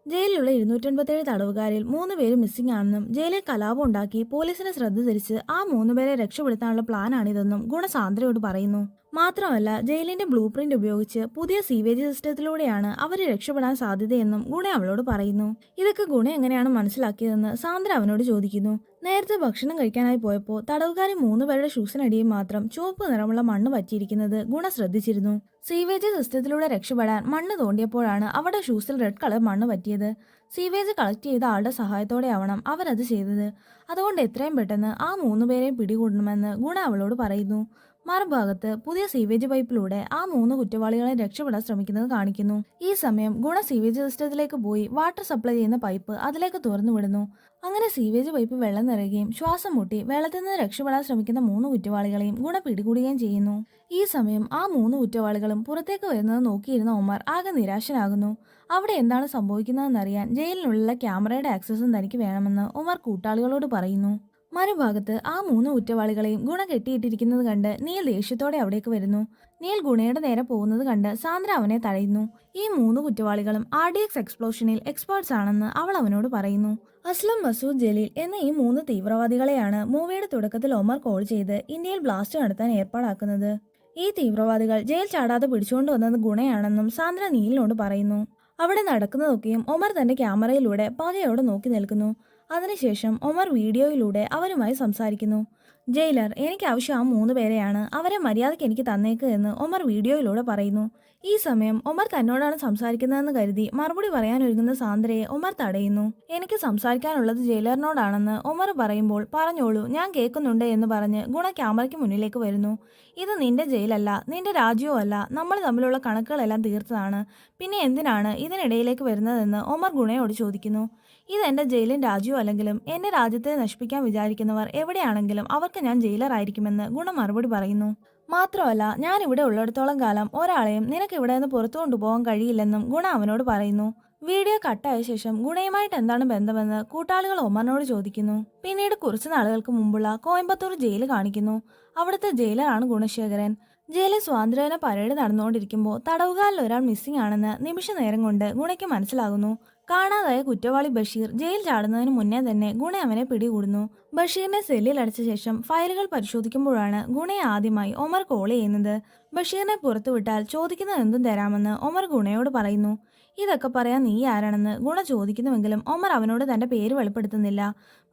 ജയിലിലുള്ള 287 തടവുകാരിൽ 3 പേര് മിസ്സിംഗ് ആണെന്നും ജയിലിൽ കലാപം ഉണ്ടാക്കി പോലീസിനെ ശ്രദ്ധ തിരിച്ച് ആ 3 പേരെ രക്ഷപ്പെടുത്താനുള്ള പ്ലാനാണിതെന്നും ഗുണ സാന്ദ്രയോട് പറയുന്നു. മാത്രമല്ല ജയിലിന്റെ ബ്ലൂ പ്രിന്റ് ഉപയോഗിച്ച് പുതിയ സീവേജ് സിസ്റ്റത്തിലൂടെയാണ് അവർ രക്ഷപ്പെടാൻ സാധ്യതയെന്നും ഗുണ അവളോട് പറയുന്നു. ഇതൊക്കെ ഗുണ എങ്ങനെയാണ് മനസ്സിലാക്കിയതെന്ന് സാന്ദ്ര അവനോട് ചോദിക്കുന്നു. നേരത്തെ ഭക്ഷണം കഴിക്കാനായി പോയപ്പോൾ തടവുകാരി 3 പേരുടെ ഷൂസിനടിയിൽ മാത്രം ചുവപ്പ് നിറമുള്ള മണ്ണ് പറ്റിയിരിക്കുന്നത് ഗുണ ശ്രദ്ധിച്ചിരുന്നു. സീവേജ് സിസ്റ്റത്തിലൂടെ രക്ഷപ്പെടാൻ മണ്ണ് തോണ്ടിയപ്പോഴാണ് അവരുടെ ഷൂസിൽ റെഡ് കളർ മണ്ണ് പറ്റിയത്. സീവേജ് കളക്ട് ചെയ്ത ആളുടെ സഹായത്തോടെ ആവണം അവരത് ചെയ്തത്. അതുകൊണ്ട് എത്രയും പെട്ടെന്ന് ആ 3 പേരെയും പിടികൂടണമെന്ന് ഗുണ അവളോട് പറയുന്നു. മറുഭാഗത്ത് പുതിയ സീവേജ് പൈപ്പിലൂടെ ആ 3 കുറ്റവാളികളെ രക്ഷപ്പെടാൻ ശ്രമിക്കുന്നത് കാണിക്കുന്നു. ഈ സമയം ഗുണ സീവേജ് സിസ്റ്റത്തിലേക്ക് പോയി വാട്ടർ സപ്ലൈ ചെയ്യുന്ന പൈപ്പ് അതിലേക്ക് തുറന്നു വിടുന്നു. അങ്ങനെ സീവേജ് പൈപ്പ് വെള്ളം നിറയുകയും ശ്വാസം മുട്ടി വെള്ളത്തിൽ നിന്ന് രക്ഷപ്പെടാൻ ശ്രമിക്കുന്ന 3 കുറ്റവാളികളെയും ഗുണ പിടികൂടുകയും ചെയ്യുന്നു. ഈ സമയം ആ 3 കുറ്റവാളികളും പുറത്തേക്ക് വരുന്നത് നോക്കിയിരുന്ന ഒമർ ആകെ നിരാശനാകുന്നു. അവിടെ എന്താണ് സംഭവിക്കുന്നതെന്നറിയാൻ ജയിലിനുള്ള ക്യാമറയുടെ ആക്സസും തനിക്ക് വേണമെന്ന് ഒമർ കൂട്ടാളികളോട് പറയുന്നു. മറുഭാഗത്ത് ആ 3 കുറ്റവാളികളെയും ഗുണ കെട്ടിയിട്ടിരിക്കുന്നത് കണ്ട് നീൽ ദേഷ്യത്തോടെ അവിടേക്ക് വരുന്നു. നീൽ ഗുണയുടെ നേരെ പോകുന്നത് കണ്ട് സാന്ദ്ര അവനെ തടയുന്നു. ഈ 3 കുറ്റവാളികളും RDX എക്സ്പ്ലോഷനിൽ എക്സ്പേർട്സ് ആണെന്ന് അവൾ അവനോട് പറയുന്നു. അസ്ലം, മസൂദ്, ജലീൽ എന്ന ഈ 3 തീവ്രവാദികളെയാണ് മൂവിയുടെ തുടക്കത്തിൽ ഒമർ കോൾ ചെയ്ത് ഇന്ത്യയിൽ ബ്ലാസ്റ്റ് നടത്താൻ ഏർപ്പാടാക്കുന്നത്. ഈ തീവ്രവാദികൾ ജയിൽ ചാടാതെ പിടിച്ചുകൊണ്ട് വന്നത് ഗുണയാണെന്നും സാന്ദ്ര നീലിനോട് പറയുന്നു. അവിടെ നടക്കുന്നതൊക്കെയും ഒമർ തന്റെ ക്യാമറയിലൂടെ പകയോടെ നോക്കി നിൽക്കുന്നു. അതിനുശേഷം ഒമർ വീഡിയോയിലൂടെ അവരുമായി സംസാരിക്കുന്നു. ജയിലർ, എനിക്ക് ആവശ്യം ആ 3 പേരെയാണ്, അവരെ മര്യാദയ്ക്ക് എനിക്ക് തന്നേക്ക് എന്ന് ഒമർ വീഡിയോയിലൂടെ പറയുന്നു. ഈ സമയം ഒമർ തന്നോടാണ് സംസാരിക്കുന്നതെന്ന് കരുതി മറുപടി പറയാനൊരുങ്ങുന്ന സാന്ദ്രയെ ഒമർ തടയുന്നു. എനിക്ക് സംസാരിക്കാനുള്ളത് ജയിലറിനോടാണെന്ന് ഒമർ പറയുമ്പോൾ പറഞ്ഞോളൂ, ഞാൻ കേൾക്കുന്നുണ്ട് എന്ന് പറഞ്ഞ് ഗുണ ക്യാമറയ്ക്ക് മുന്നിലേക്ക് വരുന്നു. ഇത് നിന്റെ ജയിലല്ല, നിന്റെ രാജ്യവും അല്ല, നമ്മൾ തമ്മിലുള്ള കണക്കുകളെല്ലാം തീർത്തതാണ്, പിന്നെ എന്തിനാണ് ഇതിനിടയിലേക്ക് വരുന്നതെന്ന് ഒമർ ഗുണയോട് ചോദിക്കുന്നു. ഇതെന്റെ ജയിലും രാജ്യവും അല്ലെങ്കിലും എന്റെ രാജ്യത്തെ നശിപ്പിക്കാൻ വിചാരിക്കുന്നവർ എവിടെയാണെങ്കിലും അവർക്ക് ഞാൻ ജയിലറായിരിക്കുമെന്ന് ഗുണ മറുപടി പറയുന്നു. മാത്രമല്ല, ഞാൻ ഇവിടെ ഉള്ളിടത്തോളം കാലം ഒരാളെയും നിനക്ക് ഇവിടെ നിന്ന് പുറത്തു കൊണ്ടുപോകാൻ കഴിയില്ലെന്നും ഗുണ അവനോട് പറയുന്നു. വീഡിയോ കട്ടായ ശേഷം ഗുണയുമായിട്ട് എന്താണ് ബന്ധമെന്ന് കൂട്ടാളികൾ ഒമറിനോട് ചോദിക്കുന്നു. പിന്നീട് കുറച്ചു നാളുകൾക്ക് മുമ്പുള്ള കോയമ്പത്തൂർ ജയിൽ കാണിക്കുന്നു. അവിടുത്തെ ജയിലറാണ് ഗുണശേഖരൻ. ജയിലിൽ സ്വാതന്ത്ര്യദിന പരേഡ് നടന്നുകൊണ്ടിരിക്കുമ്പോൾ തടവുകാരിൽ ഒരാൾ മിസ്സിംഗ് ആണെന്ന് നിമിഷ നേരം കൊണ്ട് ഗുണയ്ക്ക് മനസ്സിലാകുന്നു. കാണാതായ കുറ്റവാളി ബഷീർ ജയിൽ ചാടുന്നതിന് മുന്നേ തന്നെ ഗുണ അവനെ പിടികൂടുന്നു. ബഷീറിനെ സെല്ലിൽ അടച്ച ശേഷം ഫയലുകൾ പരിശോധിക്കുമ്പോഴാണ് ഗുണയെ ആദ്യമായി ഒമർ കോൾ ചെയ്യുന്നത്. ബഷീറിനെ പുറത്തുവിട്ടാൽ ചോദിക്കുന്നത് എന്തും തരാമെന്ന് ഒമർ ഗുണയോട് പറയുന്നു. ഇതൊക്കെ പറയാൻ നീ ആരാണെന്ന് ഗുണ ചോദിക്കുന്നുവെങ്കിലും ഒമർ അവനോട് തന്റെ പേര് വെളിപ്പെടുത്തുന്നില്ല.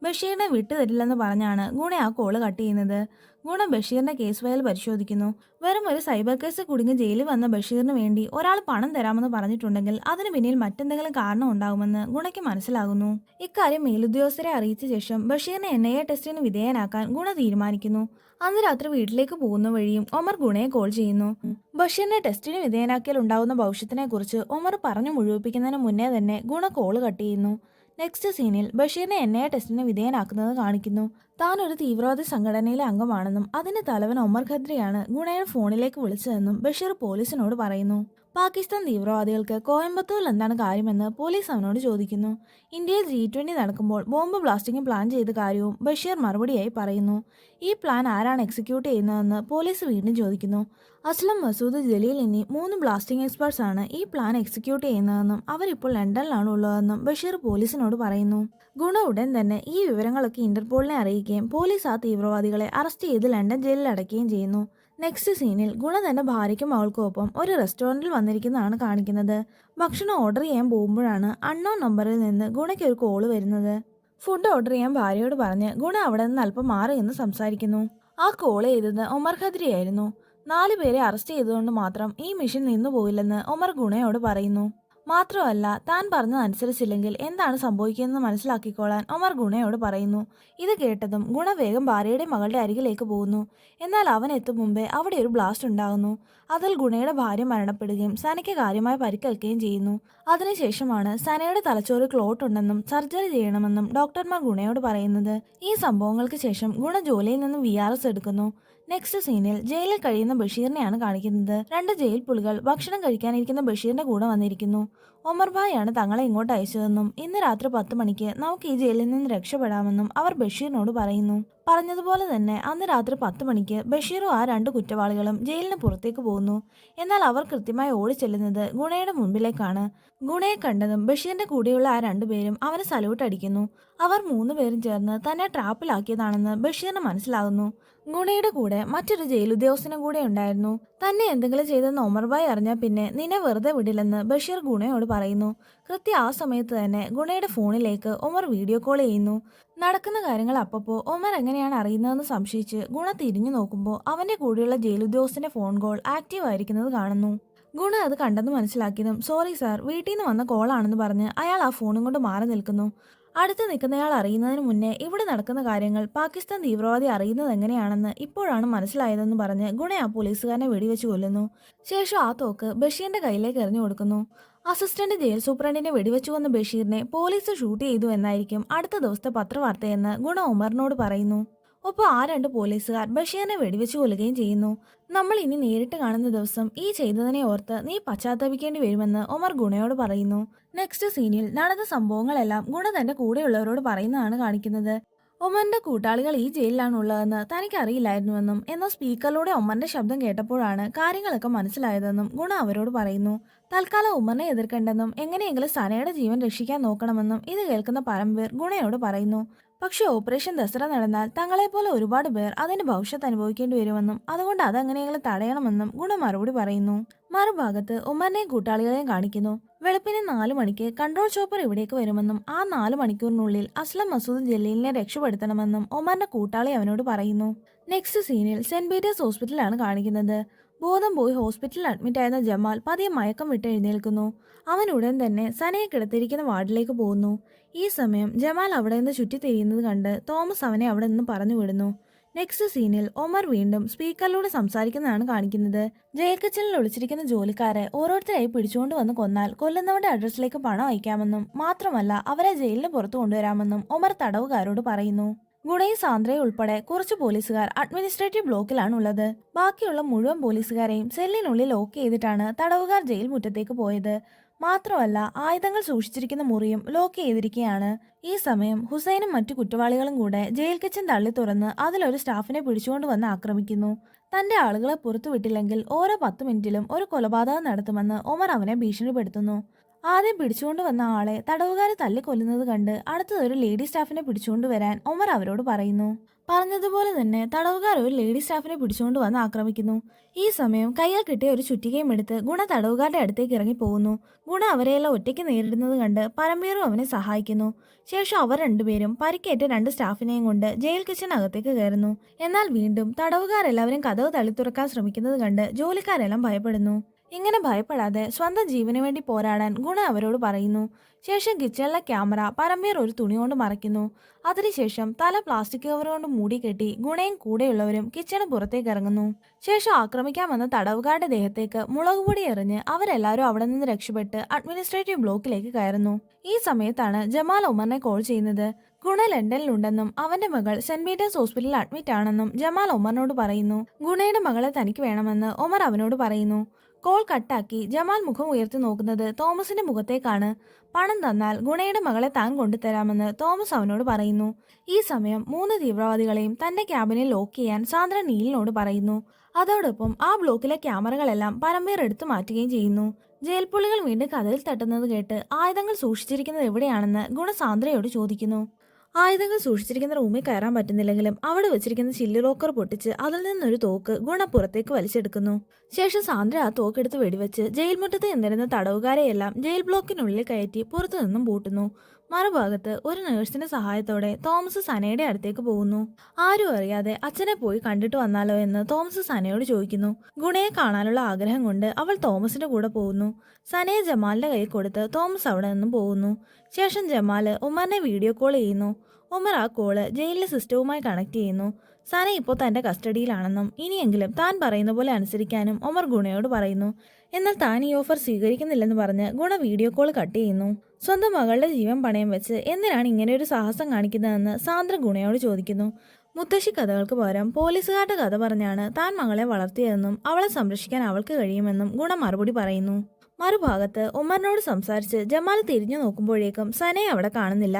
ബഷീറിനെ വിട്ടുതരില്ലെന്ന് പറഞ്ഞാണ് ഗുണ ആ കോള് കട്ട് ചെയ്യുന്നത്. ഗുണ ബഷീറിന്റെ കേസ് ഫയൽ പരിശോധിക്കുന്നു. വെറും ഒരു സൈബർ കേസ് കുടുങ്ങി ജയിലിൽ വന്ന ബഷീറിന് വേണ്ടി ഒരാൾ പണം തരാമെന്ന് പറഞ്ഞിട്ടുണ്ടെങ്കിൽ അതിന് പിന്നിൽ മറ്റെന്തെങ്കിലും കാരണം ഉണ്ടാകുമെന്ന് ഗുണയ്ക്ക് മനസ്സിലാകുന്നു. ഇക്കാര്യം മേലുദ്യോഗസ്ഥരെ അറിയിച്ച ശേഷം ബഷീറിനെ NIA ടെസ്റ്റിന് വിധേയനാക്കാൻ ഗുണ തീരുമാനിക്കുന്നു. അന്ന് രാത്രി വീട്ടിലേക്ക് പോകുന്ന വഴിയും ഒമർ ഗുണയെ കോൾ ചെയ്യുന്നു. ബഷീറിനെ ടെസ്റ്റിന് വിധേയനാക്കിയാൽ ഉണ്ടാകുന്ന ഭവിഷ്യത്തിനെ കുറിച്ച് ഒമർ പറഞ്ഞു മുഴുവിപ്പിക്കുന്നതിന് മുന്നേ തന്നെ ഗുണ കോള് കട്ട് ചെയ്യുന്നു. നെക്സ്റ്റ് സീനിൽ ബഷീറിനെ NIA ടെസ്റ്റിന് വിധേയനാക്കുന്നത് കാണിക്കുന്നു. താൻ ഒരു തീവ്രവാദി സംഘടനയിലെ അംഗമാണെന്നും അതിന്റെ തലവൻ ഒമർ ഖദ്രിയാണ് ഗുണയുടെ ഫോണിലേക്ക് വിളിച്ചതെന്നും ബഷീർ പോലീസിനോട് പറയുന്നു. പാകിസ്ഥാൻ തീവ്രവാദികൾക്ക് കോയമ്പത്തൂരിൽ എന്താണ് കാര്യമെന്ന് പോലീസ് അവനോട് ചോദിക്കുന്നു. ഇന്ത്യയിൽ G20 നടക്കുമ്പോൾ ബോംബ് ബ്ലാസ്റ്റിംഗ് പ്ലാൻ ചെയ്ത കാര്യവും ബഷീർ മറുപടിയായി പറയുന്നു. ഈ പ്ലാൻ ആരാണ് എക്സിക്യൂട്ട് ചെയ്യുന്നതെന്ന് പോലീസ് വീണ്ടും ചോദിക്കുന്നു. അസ്ലം, മസൂദ്, ജലീൽ എന്നീ 3 ബ്ലാസ്റ്റിംഗ് എക്സ്പേർട്സ് ആണ് ഈ പ്ലാൻ എക്സിക്യൂട്ട് ചെയ്യുന്നതെന്നും അവരിപ്പോൾ ലണ്ടനിലാണ് ഉള്ളതെന്നും ബഷീർ പോലീസിനോട് പറയുന്നു. ഗുണ ഉടൻ തന്നെ ഈ വിവരങ്ങളൊക്കെ ഇന്റർപോളിനെ അറിയിക്കുകയും പോലീസ് ആ തീവ്രവാദികളെ അറസ്റ്റ് ചെയ്ത് ലണ്ടൻ ജയിലിൽ അടയ്ക്കുകയും ചെയ്യുന്നു. നെക്സ്റ്റ് സീനിൽ ഗുണ തന്റെ ഭാര്യയ്ക്കും അവൾക്കും ഒപ്പം ഒരു റെസ്റ്റോറന്റിൽ വന്നിരിക്കുന്നതാണ് കാണിക്കുന്നത്. ഭക്ഷണം ഓർഡർ ചെയ്യാൻ പോകുമ്പോഴാണ് അൺനോൺ നമ്പറിൽ നിന്ന് ഗുണയ്ക്ക് ഒരു കോള് വരുന്നത്. ഫുഡ് ഓർഡർ ചെയ്യാൻ ഭാര്യയോട് പറഞ്ഞ് ഗുണ അവിടെ നിന്ന് അല്പം മാറി എന്ന് സംസാരിക്കുന്നു. ആ കോൾ ചെയ്തത് ഒമർ ഖദ്രി ആയിരുന്നു. 4 പേരെ അറസ്റ്റ് ചെയ്തുകൊണ്ട് മാത്രം ഈ മിഷൻ നിന്നു പോയില്ലെന്ന് ഒമർ ഗുണയോട് പറയുന്നു. മാത്രമല്ല, താൻ പറഞ്ഞതനുസരിച്ചില്ലെങ്കിൽ എന്താണ് സംഭവിക്കുന്നതെന്ന് മനസ്സിലാക്കിക്കോളാൻ ഒമർ ഗുണയോട് പറയുന്നു. ഇത് കേട്ടതും ഗുണ വേഗം ഭാര്യയുടെ മകളുടെ അരികിലേക്ക് പോകുന്നു. എന്നാൽ അവൻ എത്തും മുമ്പേ അവിടെ ഒരു ബ്ലാസ്റ്റ് ഉണ്ടാകുന്നു. അതിൽ ഗുണയുടെ ഭാര്യ മരണപ്പെടുകയും സനയ്ക്ക് കാര്യമായി പരിക്കേൽക്കുകയും ചെയ്യുന്നു. അതിനുശേഷമാണ് സനയുടെ തലച്ചോറ് ക്ലോട്ട് ഉണ്ടെന്നും സർജറി ചെയ്യണമെന്നും ഡോക്ടർമാർ ഗുണയോട് പറയുന്നത്. ഈ സംഭവങ്ങൾക്ക് ശേഷം ഗുണ ജോലിയിൽ നിന്നും VRS എടുക്കുന്നു. നെക്സ്റ്റ് സീനിൽ ജയിലിൽ കഴിയുന്ന ബഷീറിനെയാണ് കാണിക്കുന്നത്. 2 ജയിൽ പുലികൾ ഭക്ഷണം കഴിക്കാനിരിക്കുന്ന ബഷീറിന്റെ കൂടെ വന്നിരിക്കുന്നു. ഒമർ ഭായിയാണ് തങ്ങളെ ഇങ്ങോട്ട് അയച്ചതെന്നും ഇന്ന് രാത്രി 10 മണിക്ക് നമുക്ക് ഈ ജയിലിൽ നിന്ന് രക്ഷപ്പെടാമെന്നും അവർ ബഷീറിനോട് പറയുന്നു. പറഞ്ഞതുപോലെ തന്നെ അന്ന് രാത്രി 10 മണിക്ക് ബഷീറും ആ 2 കുറ്റവാളികളും ജയിലിന് പുറത്തേക്ക് പോകുന്നു. എന്നാൽ അവർ കൃത്യമായി ഓടിച്ചെല്ലുന്നത് ഗുണയുടെ മുൻപിലേക്കാണ്. ഗുണയെ കണ്ടതും ബഷീറിന്റെ കൂടെയുള്ള ആ 2 പേരും അവന് സല്യൂട്ട് അടിക്കുന്നു. അവർ 3 പേരും ചേർന്ന് തന്നെ ട്രാപ്പിലാക്കിയതാണെന്ന് ബഷീറിന് മനസ്സിലാകുന്നു. ഗുണയുടെ കൂടെ മറ്റൊരു ജയിൽ ഉദ്യോഗസ്ഥനും കൂടെ ഉണ്ടായിരുന്നു. തന്നെ എന്തെങ്കിലും ചെയ്തെന്ന് ഒമർ ഭായ് അറിഞ്ഞാൽ പിന്നെ നിന്നെ വെറുതെ വിടില്ലെന്ന് ബഷീർ ഗുണയോട് പറയുന്നു. കൃത്യം ആ സമയത്ത് തന്നെ ഗുണയുടെ ഫോണിലേക്ക് ഒമർ വീഡിയോ കോൾ ചെയ്യുന്നു. നടക്കുന്ന കാര്യങ്ങൾ അപ്പപ്പോൾ ഒമർ എങ്ങനെയാണ് അറിയുന്നതെന്ന് സംശയിച്ച് ഗുണ തിരിഞ്ഞു നോക്കുമ്പോൾ അവന്റെ കൂടെയുള്ള ജയിൽ ഉദ്യോഗസ്ഥന്റെ ഫോൺ കോൾ ആക്റ്റീവ് ആയിരിക്കുന്നത് കാണുന്നു. ഗുണ അത് കണ്ടെന്ന് മനസ്സിലാക്കിയതും സോറി സാർ, വീട്ടിൽ നിന്ന് വന്ന കോളാണെന്ന് പറഞ്ഞ് അയാൾ ആ ഫോണും കൊണ്ട് മാറി നിൽക്കുന്നു. അടുത്ത് നിൽക്കുന്നയാൾ അറിയുന്നതിന് മുന്നേ ഇവിടെ നടക്കുന്ന കാര്യങ്ങൾ പാകിസ്ഥാൻ തീവ്രവാദി അറിയുന്നത് എങ്ങനെയാണെന്ന് ഇപ്പോഴാണ് മനസ്സിലായതെന്ന് പറഞ്ഞ് ഗുണ ആ പോലീസുകാരനെ വെടിവെച്ച് കൊല്ലുന്നു. ശേഷം ആ തോക്ക് ബഷീറിന്റെ കയ്യിലേക്ക് എറിഞ്ഞു കൊടുക്കുന്നു. അസിസ്റ്റന്റ് ജയിൽ സൂപ്രണ്ടിനെ വെടിവെച്ചു കൊന്ന ബഷീറിനെ പോലീസ് ഷൂട്ട് ചെയ്തു എന്നായിരിക്കും അടുത്ത ദിവസത്തെ പത്രവാർത്തയെന്ന് ഗുണ ഉമറിനോട് പറയുന്നു. ഒപ്പം ആ 2 പോലീസുകാർ ബഷീറിനെ വെടിവെച്ചു കൊല്ലുകയും ചെയ്യുന്നു. നമ്മൾ ഇനി നേരിട്ട് കാണുന്ന ദിവസം ഈ ചെയ്തതിനെ ഓർത്ത് നീ പശ്ചാത്തപിക്കേണ്ടി വരുമെന്ന് ഒമർ ഗുണയോട് പറയുന്നു. നെക്സ്റ്റ് സീനിൽ നടന്ന സംഭവങ്ങളെല്ലാം ഗുണ തന്റെ കൂടെയുള്ളവരോട് പറയുന്നതാണ് കാണിക്കുന്നത്. ഒമറിന്റെ കൂട്ടാളികൾ ഈ ജയിലിലാണ് ഉള്ളതെന്ന് തനിക്ക് അറിയില്ലായിരുന്നുവെന്നും എന്നാൽ സ്പീക്കറിലൂടെ ഒമറിന്റെ ശബ്ദം കേട്ടപ്പോഴാണ് കാര്യങ്ങളൊക്കെ മനസ്സിലായതെന്നും ഗുണ അവരോട് പറയുന്നു. തൽക്കാലം ഉമറിനെ എതിർക്കേണ്ടെന്നും എങ്ങനെയെങ്കിലും സനയുടെ ജീവൻ രക്ഷിക്കാൻ നോക്കണമെന്നും ഇത് കേൾക്കുന്ന പരംവീർ ഗുണയോട് പറയുന്നു. പക്ഷെ ഓപ്പറേഷൻ ദസറ നടന്നാൽ തങ്ങളെപ്പോലെ ഒരുപാട് പേർ അതിന്റെ ഭവിഷ്യത്ത് അനുഭവിക്കേണ്ടി വരുമെന്നും അതുകൊണ്ട് അതെങ്ങനെയെങ്കിലും തടയണമെന്നും ഗുണ മറുപടി പറയുന്നു. മറുഭാഗത്ത് ഉമറിനെയും കൂട്ടാളികളെയും കാണിക്കുന്നു. വെളുപ്പിന് 4 മണിക്ക് കൺട്രോൾ ചോപ്പർ ഇവിടേക്ക് വരുമെന്നും ആ 4 മണിക്കൂറിനുള്ളിൽ അസ്ലം മസൂദ് ജലീലിനെ രക്ഷപ്പെടുത്തണമെന്നും ഒമറിന്റെ കൂട്ടാളി അവനോട് പറയുന്നു. നെക്സ്റ്റ് സീനിൽ സെന്റ് പീറ്റേഴ്സ് ഹോസ്പിറ്റലാണ് കാണിക്കുന്നത്. ബോധം പോയി ഹോസ്പിറ്റലിൽ അഡ്മിറ്റ് ആയിരുന്ന ജമാൽ പതിയെ മയക്കം വിട്ട് എഴുന്നേൽക്കുന്നു. അവൻ ഉടൻ തന്നെ സനയെ കിടത്തിയിരിക്കുന്ന വാർഡിലേക്ക് പോകുന്നു. ഈ സമയം ജമാൽ അവിടെ നിന്ന് ചുറ്റിത്തിരിയുന്നത് കണ്ട് തോമസ് അവനെ അവിടെ നിന്ന് പറഞ്ഞു വിടുന്നു. നെക്സ്റ്റ് സീനിൽ ഒമർ വീണ്ടും സ്പീക്കറിലൂടെ സംസാരിക്കുന്നതാണ് കാണിക്കുന്നത്. ജയിൽ കിച്ചണിൽ ഒളിച്ചിരിക്കുന്ന ജോലിക്കാരെ ഓരോരുത്തരായി പിടിച്ചുകൊണ്ട് വന്ന് കൊന്നാൽ കൊല്ലുന്നവരുടെ അഡ്രസ്സിലേക്ക് പണം അയക്കാമെന്നും മാത്രമല്ല അവരെ ജയിലിന് പുറത്തു കൊണ്ടുവരാമെന്നും ഒമർ തടവുകാരോട് പറയുന്നു. ഗുണയും സാന്ദ്രയും ഉൾപ്പെടെ കുറച്ച് പോലീസുകാർ അഡ്മിനിസ്ട്രേറ്റീവ് ബ്ലോക്കിലാണ് ഉള്ളത്. ബാക്കിയുള്ള മുഴുവൻ പോലീസുകാരെയും സെല്ലിനുള്ളിൽ ലോക്ക് ചെയ്തിട്ടാണ് തടവുകാർ ജയിൽ മുറ്റത്തേക്ക് പോയത്. മാത്രമല്ല ആയുധങ്ങൾ സൂക്ഷിച്ചിരിക്കുന്ന മുറിയും ലോക്ക് ചെയ്തിരിക്കുകയാണ്. ഈ സമയം ഹുസൈനും മറ്റു കുറ്റവാളികളും കൂടെ ജയിൽ കിച്ചൻ തള്ളി തുറന്ന് അതിലൊരു സ്റ്റാഫിനെ പിടിച്ചുകൊണ്ട് വന്ന് ആക്രമിക്കുന്നു. തന്റെ ആളുകളെ പുറത്തു വിട്ടില്ലെങ്കിൽ ഓരോ 10 മിനിറ്റിലും ഒരു കൊലപാതകം നടത്തുമെന്ന് ഒമർ അവനെ ഭീഷണിപ്പെടുത്തുന്നു. ആദ്യം പിടിച്ചുകൊണ്ട് വന്ന ആളെ തടവുകാരെ തല്ലിക്കൊല്ലുന്നത് കണ്ട് അടുത്തതൊരു ലേഡി സ്റ്റാഫിനെ പിടിച്ചുകൊണ്ട് വരാൻ ഒമർ അവരോട് പറയുന്നു. പറഞ്ഞതുപോലെ തന്നെ തടവുകാർ ഒരു ലേഡി സ്റ്റാഫിനെ പിടിച്ചുകൊണ്ട് വന്ന് ആക്രമിക്കുന്നു. ഈ സമയം കയ്യിൽ കിട്ടിയ ഒരു ചുറ്റികയും എടുത്ത് ഗുണ തടവുകാരുടെ അടുത്തേക്ക് ഇറങ്ങി പോകുന്നു. ഗുണ അവരെയെല്ലാം ഒറ്റയ്ക്ക് നേരിടുന്നത് കണ്ട് പരമ്പീറും അവനെ സഹായിക്കുന്നു. ശേഷം അവർ രണ്ടുപേരും പരിക്കേറ്റ 2 സ്റ്റാഫിനെയും കൊണ്ട് ജയിൽ കിച്ചനകത്തേക്ക് കയറുന്നു. എന്നാൽ വീണ്ടും തടവുകാരെല്ലാവരും കതവ് തള്ളിത്തുറക്കാൻ ശ്രമിക്കുന്നത് കണ്ട് ജോലിക്കാരെല്ലാം ഭയപ്പെടുന്നു. ഇങ്ങനെ ഭയപ്പെടാതെ സ്വന്തം ജീവന് വേണ്ടി പോരാടാൻ ഗുണ അവരോട് പറയുന്നു. ശേഷം കിച്ചണിലെ ക്യാമറ പരമ്പീർ ഒരു തുണി കൊണ്ട് മറയ്ക്കുന്നു. അതിനുശേഷം തല പ്ലാസ്റ്റിക് കവർ കൊണ്ട് മൂടിക്കെട്ടി ഗുണയും കൂടെയുള്ളവരും കിച്ചണ് പുറത്തേക്ക് ഇറങ്ങുന്നു. ശേഷം ആക്രമിക്കാൻ വന്ന തടവുകാരുടെ ദേഹത്തേക്ക് മുളകുപൊടി എറിഞ്ഞ് അവരെല്ലാവരും അവിടെ നിന്ന് രക്ഷപ്പെട്ട് അഡ്മിനിസ്ട്രേറ്റീവ് ബ്ലോക്കിലേക്ക് കയറുന്നു. ഈ സമയത്താണ് ജമാൽ ഉമറിനെ കോൾ ചെയ്യുന്നത്. ഗുണ ലണ്ടനിലുണ്ടെന്നും അവന്റെ മകൾ സെന്റ് പീറ്റേഴ്സ് ഹോസ്പിറ്റലിൽ അഡ്മിറ്റ് ആണെന്നും ജമാൽ ഉമറിനോട് പറയുന്നു. ഗുണയുടെ മകളെ തനിക്ക് വേണമെന്ന് ഉമർ അവനോട് പറയുന്നു. കോൾ കട്ടാക്കി ജമാൽ മുഖം ഉയർത്തി നോക്കുന്നത് തോമസിന്റെ മുഖത്തേക്കാണ്. പണം തന്നാൽ ഗുണയുടെ മകളെ താൻ കൊണ്ടുതരാമെന്ന് തോമസ് അവനോട് പറയുന്നു. ഈ സമയം 3 തീവ്രവാദികളെയും തന്റെ ക്യാബിനിൽ ലോക്ക് ചെയ്യാൻ സാന്ദ്ര നീലിനോട് പറയുന്നു. അതോടൊപ്പം ആ ബ്ലോക്കിലെ ക്യാമറകളെല്ലാം പരമ്പീർ എടുത്തു മാറ്റുകയും ചെയ്യുന്നു. ജയിൽ പുള്ളികൾ വീണ്ടും കഥയിൽ തട്ടുന്നത് കേട്ട് ആയുധങ്ങൾ സൂക്ഷിച്ചിരിക്കുന്നത് എവിടെയാണെന്ന് ഗുണ സാന്ദ്രയോട് ചോദിക്കുന്നു. ആയുധങ്ങൾ സൂക്ഷിച്ചിരിക്കുന്ന റൂമിൽ കയറാൻ പറ്റുന്നില്ലെങ്കിലും അവിടെ വെച്ചിരിക്കുന്ന ചില്ലി ലോക്കർ പൊട്ടിച്ച് അതിൽ നിന്നൊരു തോക്ക് ഗുണ പുറത്തേക്ക് വലിച്ചെടുക്കുന്നു. ശേഷം സാന്ദ്ര ആ തോക്കെടുത്ത് വെടിവെച്ച് ജയിൽ മുറ്റത്ത് നിന്നിരുന്ന തടവുകാരെയെല്ലാം ജയിൽ ബ്ലോക്കിനുള്ളിൽ കയറ്റി പുറത്തു നിന്നും പൂട്ടുന്നു. മറുഭാഗത്ത് ഒരു നഴ്സിന്റെ സഹായത്തോടെ തോമസ് സനയുടെ അടുത്തേക്ക് പോകുന്നു. ആരും അറിയാതെ അച്ഛനെ പോയി കണ്ടിട്ട് വന്നാലോ എന്ന് തോമസ് സനയോട് ചോദിക്കുന്നു. ഗുണയെ കാണാനുള്ള ആഗ്രഹം കൊണ്ട് അവൾ തോമസിന്റെ കൂടെ പോകുന്നു. സനയെ ജമാലിന്റെ കയ്യിൽ കൊടുത്ത് തോമസ് അവിടെ നിന്നും പോകുന്നു. ശേഷം ജമാല് ഉമറിനെ വീഡിയോ കോൾ ചെയ്യുന്നു. ഉമർ ആ കോള് ജയിലിലെ സിസ്റ്റവുമായി കണക്ട് ചെയ്യുന്നു. സന ഇപ്പോൾ തന്റെ കസ്റ്റഡിയിലാണെന്നും ഇനിയെങ്കിലും താൻ പറയുന്ന പോലെ അനുസരിക്കാനും ഉമർ ഗുണയോട് പറയുന്നു. എന്നാൽ താൻ ഈ ഓഫർ സ്വീകരിക്കുന്നില്ലെന്ന് പറഞ്ഞ് ഗുണ വീഡിയോ കോൾ കട്ട് ചെയ്യുന്നു. സ്വന്തം മകളുടെ ജീവൻ പണയം വെച്ച് എന്തിനാണ് ഇങ്ങനെയൊരു സാഹസം കാണിക്കുന്നതെന്ന് സാന്ദ്ര ഗുണയോട് ചോദിക്കുന്നു. മുത്തശ്ശി കഥകൾക്ക് പകരം പോലീസുകാരുടെ കഥ പറഞ്ഞാണ് താൻ മകളെ വളർത്തിയതെന്നും അവളെ സംരക്ഷിക്കാൻ അവൾക്ക് കഴിയുമെന്നും ഗുണ മറുപടി പറയുന്നു. മറുഭാഗത്ത് ഉമറിനോട് സംസാരിച്ച് ജമാൽ തിരിഞ്ഞു നോക്കുമ്പോഴേക്കും സനയെ അവിടെ കാണുന്നില്ല.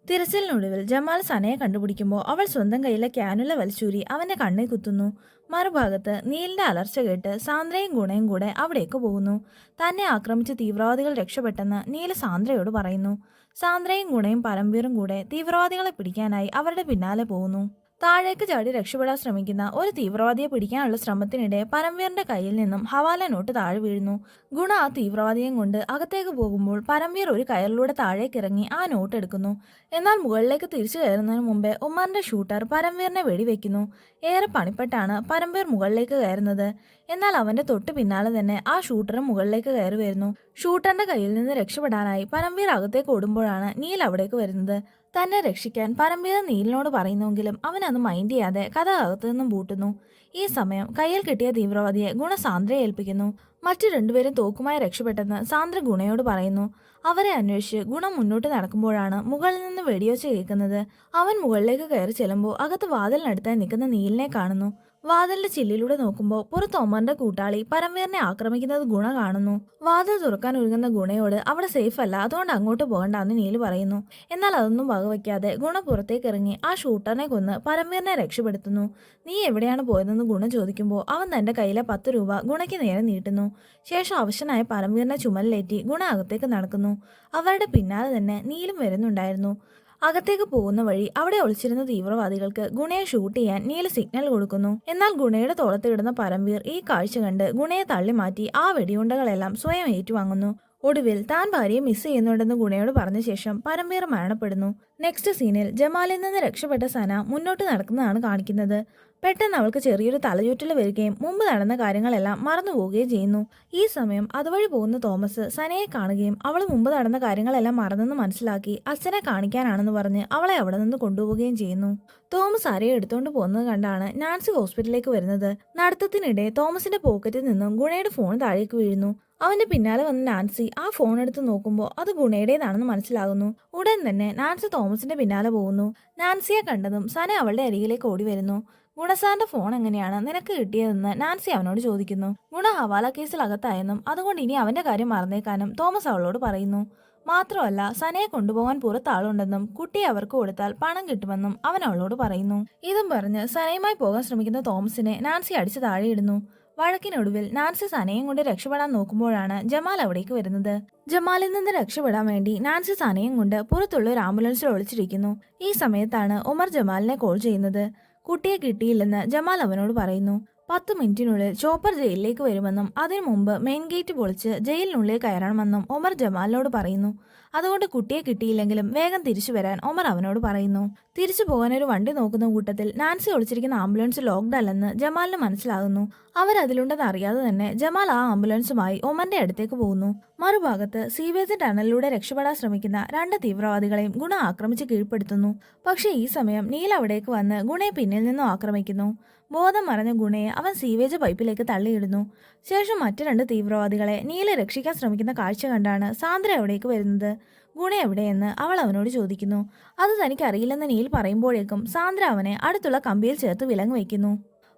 തിരച്ചിലിനൊടുവിൽ ജമാൽ സനയെ കണ്ടുപിടിക്കുമ്പോൾ അവൾ സ്വന്തം കയ്യിലെ ക്യാനുല വലിച്ചൂരി അവന്റെ കണ്ണിൽ കുത്തുന്നു. മറുഭാഗത്ത് നീലിന്റെ അലർച്ച കേട്ട് സാന്ദ്രയും ഗുണയും കൂടെ അവിടേക്ക് പോകുന്നു. തന്നെ ആക്രമിച്ച തീവ്രവാദികൾ രക്ഷപ്പെട്ടെന്ന് നീല സാന്ദ്രയോട് പറയുന്നു. സാന്ദ്രയും ഗുണയും പരമ്പീറും കൂടെ തീവ്രവാദികളെ പിടിക്കാനായി അവരുടെ പിന്നാലെ പോകുന്നു. താഴേക്ക് ചാടി രക്ഷപ്പെടാൻ ശ്രമിക്കുന്ന ഒരു തീവ്രവാദിയെ പിടിക്കാനുള്ള ശ്രമത്തിനിടെ പരംവീറിന്റെ കയ്യിൽ നിന്നും ഹവാല നോട്ട് താഴെ വീഴുന്നു. ഗുണ ആ തീവ്രവാദിയെയും കൊണ്ട് അകത്തേക്ക് പോകുമ്പോൾ പരംവീർ ഒരു കയറിലൂടെ താഴേക്ക് ഇറങ്ങി ആ നോട്ട് എടുക്കുന്നു. എന്നാൽ മുകളിലേക്ക് തിരിച്ചു കയറുന്നതിന് മുമ്പേ ഉമ്മറിന്റെ ഷൂട്ടർ പരംവീറിനെ വെടിവെക്കുന്നു. ഏറെ പണിപ്പെട്ടാണ് പരംവീർ മുകളിലേക്ക് കയറുന്നത്. എന്നാൽ അവന്റെ തൊട്ട് പിന്നാലെ തന്നെ ആ ഷൂട്ടറും മുകളിലേക്ക് കയറി വരുന്നു. ഷൂട്ടറിന്റെ കയ്യിൽ നിന്ന് രക്ഷപ്പെടാനായി പരംവീർ അകത്തേക്ക് ഓടുമ്പോഴാണ് നീൽ അവിടേക്ക് വരുന്നത്. തന്നെ രക്ഷിക്കാൻ പരംവീർ നീലിനോട് പറയുന്നെങ്കിലും അവൻ അത് മൈൻഡ് ചെയ്യാതെ കഥ അകത്തു നിന്നും പൂട്ടുന്നു. ഈ സമയം കയ്യിൽ കിട്ടിയ തീവ്രവാദിയെ ഗുണ സാന്ദ്രയെ ഏൽപ്പിക്കുന്നു. മറ്റു രണ്ടുപേരും തോക്കുമായി രക്ഷപ്പെട്ടെന്ന് സാന്ദ്ര ഗുണയോട് പറയുന്നു. അവരെ അന്വേഷിച്ച് ഗുണം മുന്നോട്ട് നടക്കുമ്പോഴാണ് മുകളിൽ നിന്ന് വെടിയൊച്ച കേൾക്കുന്നത്. അവൻ മുകളിലേക്ക് കയറി ചെല്ലുമ്പോൾ അകത്ത് വാതിലിനടുത്തായി നിൽക്കുന്ന നീലിനെ കാണുന്നു. വാതിലിന്റെ ചില്ലിലൂടെ നോക്കുമ്പോൾ പുറത്ത് ഒമറിന്റെ കൂട്ടാളി പരംവീറിനെ ആക്രമിക്കുന്നത് ഗുണ കാണുന്നു. വാതിൽ തുറക്കാൻ ഒരുങ്ങുന്ന ഗുണയോട് അവിടെ സേഫ് അല്ല, അതുകൊണ്ട് അങ്ങോട്ട് പോകണ്ടെന്ന് നീല് പറയുന്നു. എന്നാൽ അതൊന്നും വകവയ്ക്കാതെ ഗുണ പുറത്തേക്ക് ഇറങ്ങി ആ ഷൂട്ടറിനെ കൊന്ന് പരംവീറിനെ രക്ഷപ്പെടുത്തുന്നു. നീ എവിടെയാണ് പോയതെന്ന് ഗുണ ചോദിക്കുമ്പോൾ അവൻ തന്റെ കയ്യിലെ 10 രൂപ ഗുണയ്ക്ക് നേരെ നീട്ടുന്നു. ശേഷം അവശനായ പരംവീറിനെ ചുമലിലേറ്റി ഗുണ അകത്തേക്ക് നടക്കുന്നു. അവരുടെ പിന്നാലെ തന്നെ നീലും വരുന്നുണ്ടായിരുന്നു. അകത്തേക്ക് പോകുന്ന വഴി അവിടെ ഒളിച്ചിരുന്ന തീവ്രവാദികൾക്ക് ഗുണയെ ഷൂട്ട് ചെയ്യാൻ നീല സിഗ്നൽ കൊടുക്കുന്നു. എന്നാൽ ഗുണയുടെ തോളത്ത് കിടന്ന പരംവീർ ഈ കാഴ്ച കണ്ട് ഗുണയെ തള്ളി മാറ്റി ആ വെടിയുണ്ടകളെല്ലാം സ്വയം ഏറ്റുവാങ്ങുന്നു. ഒടുവിൽ താൻ ഭാര്യയെ മിസ് ചെയ്യുന്നുണ്ടെന്ന് ഗുണയോട് പറഞ്ഞ ശേഷം പരംവീർ മരണപ്പെടുന്നു. നെക്സ്റ്റ് സീനിൽ ജമാലിൽ നിന്ന് രക്ഷപ്പെട്ട സന മുന്നോട്ട് നടക്കുന്നതാണ് കാണിക്കുന്നത്. പെട്ടെന്ന് അവൾക്ക് ചെറിയൊരു തലചുറ്റൽ വരികയും മുമ്പ് നടന്ന കാര്യങ്ങളെല്ലാം മറന്നുപോവുകയും ചെയ്യുന്നു. ഈ സമയം അതുവഴി പോകുന്ന തോമസ് സനയെ കാണുകയും അവൾ മുമ്പ് നടന്ന കാര്യങ്ങളെല്ലാം മറന്നെന്ന് മനസ്സിലാക്കി അച്ഛനെ കാണിക്കാനാണെന്ന് പറഞ്ഞ് അവളെ അവിടെ നിന്ന് കൊണ്ടുപോവുകയും ചെയ്യുന്നു. തോമസ് ആരെയും എടുത്തുകൊണ്ട് പോകുന്നത് കണ്ടാണ് നാൻസി ഹോസ്പിറ്റലിലേക്ക് വരുന്നത്. നടത്തത്തിനിടെ തോമസിന്റെ പോക്കറ്റിൽ നിന്നും ഗുണയുടെ ഫോൺ താഴേക്ക് വീഴുന്നു. അവന്റെ പിന്നാലെ വന്ന നാൻസി ആ ഫോൺ എടുത്ത് നോക്കുമ്പോൾ അത് ഗുണയുടേതാണെന്ന് മനസ്സിലാകുന്നു. ഉടൻ തന്നെ നാൻസി തോമസിന്റെ പിന്നാലെ പോകുന്നു. നാൻസിയെ കണ്ടതും സന അവളുടെ അരികിലേക്ക് ഓടി വരുന്നു. ഗുണസാറിന്റെ ഫോൺ എങ്ങനെയാണ് നിനക്ക് കിട്ടിയതെന്ന് നാൻസി അവനോട് ചോദിക്കുന്നു. ഗുണ ഹവാല കേസിൽ അകത്തായെന്നും അതുകൊണ്ട് ഇനി അവന്റെ കാര്യം മറന്നേക്കാനും തോമസ് അവളോട് പറയുന്നു. മാത്രമല്ല സനയെ കൊണ്ടുപോകാൻ പുറത്താളുണ്ടെന്നും കുട്ടിയെ അവർക്ക് കൊടുത്താൽ പണം കിട്ടുമെന്നും അവൻ അവളോട് പറയുന്നു. ഇതും പറഞ്ഞ് സനയുമായി പോകാൻ ശ്രമിക്കുന്ന തോമസിനെ നാൻസി അടിച്ച് താഴെയിടുന്നു. വഴക്കിനൊടുവിൽ നാൻസി സനയും കൊണ്ട് രക്ഷപ്പെടാൻ നോക്കുമ്പോഴാണ് ജമാൽ അവിടേക്ക് വരുന്നത്. ജമാലിൽ നിന്ന് രക്ഷപ്പെടാൻ വേണ്ടി നാൻസി സനയും കൊണ്ട് പുറത്തുള്ള ഒരു ആംബുലൻസിൽ ഒളിച്ചിരിക്കുന്നു. ഈ സമയത്താണ് ഉമർ ജമാലിനെ കോൾ ചെയ്യുന്നത്. കുട്ടിയെ കിട്ടിയില്ലെന്ന് ജമാൽ അവനോട് പറയുന്നു. 10 മിനിറ്റിനുള്ളിൽ ചോപ്പർ ജയിലിലേക്ക് വരുമെന്നും അതിനു മുമ്പ് മെയിൻ ഗേറ്റ് പൊളിച്ച് ജയിലിനുള്ളിൽ കയറണമെന്നും ഒമർ ജമാലിനോട് പറയുന്നു. അതുകൊണ്ട് കുട്ടിയെ കിട്ടിയില്ലെങ്കിലും വേഗം തിരിച്ചു വരാൻ ഒമർ അവനോട് പറയുന്നു. തിരിച്ചു പോകാൻ ഒരു വണ്ടി നോക്കുന്ന കൂട്ടത്തിൽ നാൻസി ഒളിച്ചിരിക്കുന്ന ആംബുലൻസ് ലോക്ക്ഡ് അല്ലെന്ന് ജമാലിന് മനസ്സിലാകുന്നു. അവരതിലുണ്ടെന്ന് അറിയാതെ തന്നെ ജമാൽ ആ ആംബുലൻസുമായി ഒമറിന്റെ അടുത്തേക്ക് പോകുന്നു. മറുഭാഗത്ത് സീവേജ് ടണലിലൂടെ രക്ഷപ്പെടാൻ ശ്രമിക്കുന്ന 2 തീവ്രവാദികളെയും ഗുണ ആക്രമിച്ച് കീഴ്പ്പെടുത്തുന്നു. പക്ഷേ ഈ സമയം നീൽ അവിടേക്ക് വന്ന് ഗുണയെ പിന്നിൽ നിന്നും ആക്രമിക്കുന്നു. ബോധം മറഞ്ഞ ഗുണയെ അവൻ സീവേജ് പൈപ്പിലേക്ക് തള്ളിയിടുന്നു. ശേഷം മറ്റു 2 തീവ്രവാദികളെ നീല രക്ഷിക്കാൻ ശ്രമിക്കുന്ന കാഴ്ച കണ്ടാണ് സാന്ദ്ര അവിടേക്ക് വരുന്നത്. ഗുണ എവിടെയെന്ന് അവൾ അവനോട് ചോദിക്കുന്നു. അത് തനിക്കറിയില്ലെന്ന് നീൽ പറയുമ്പോഴേക്കും സാന്ദ്ര അവനെ അടുത്തുള്ള കമ്പിയിൽ ചേർത്ത് വിലങ്ങ് വയ്ക്കുന്നു.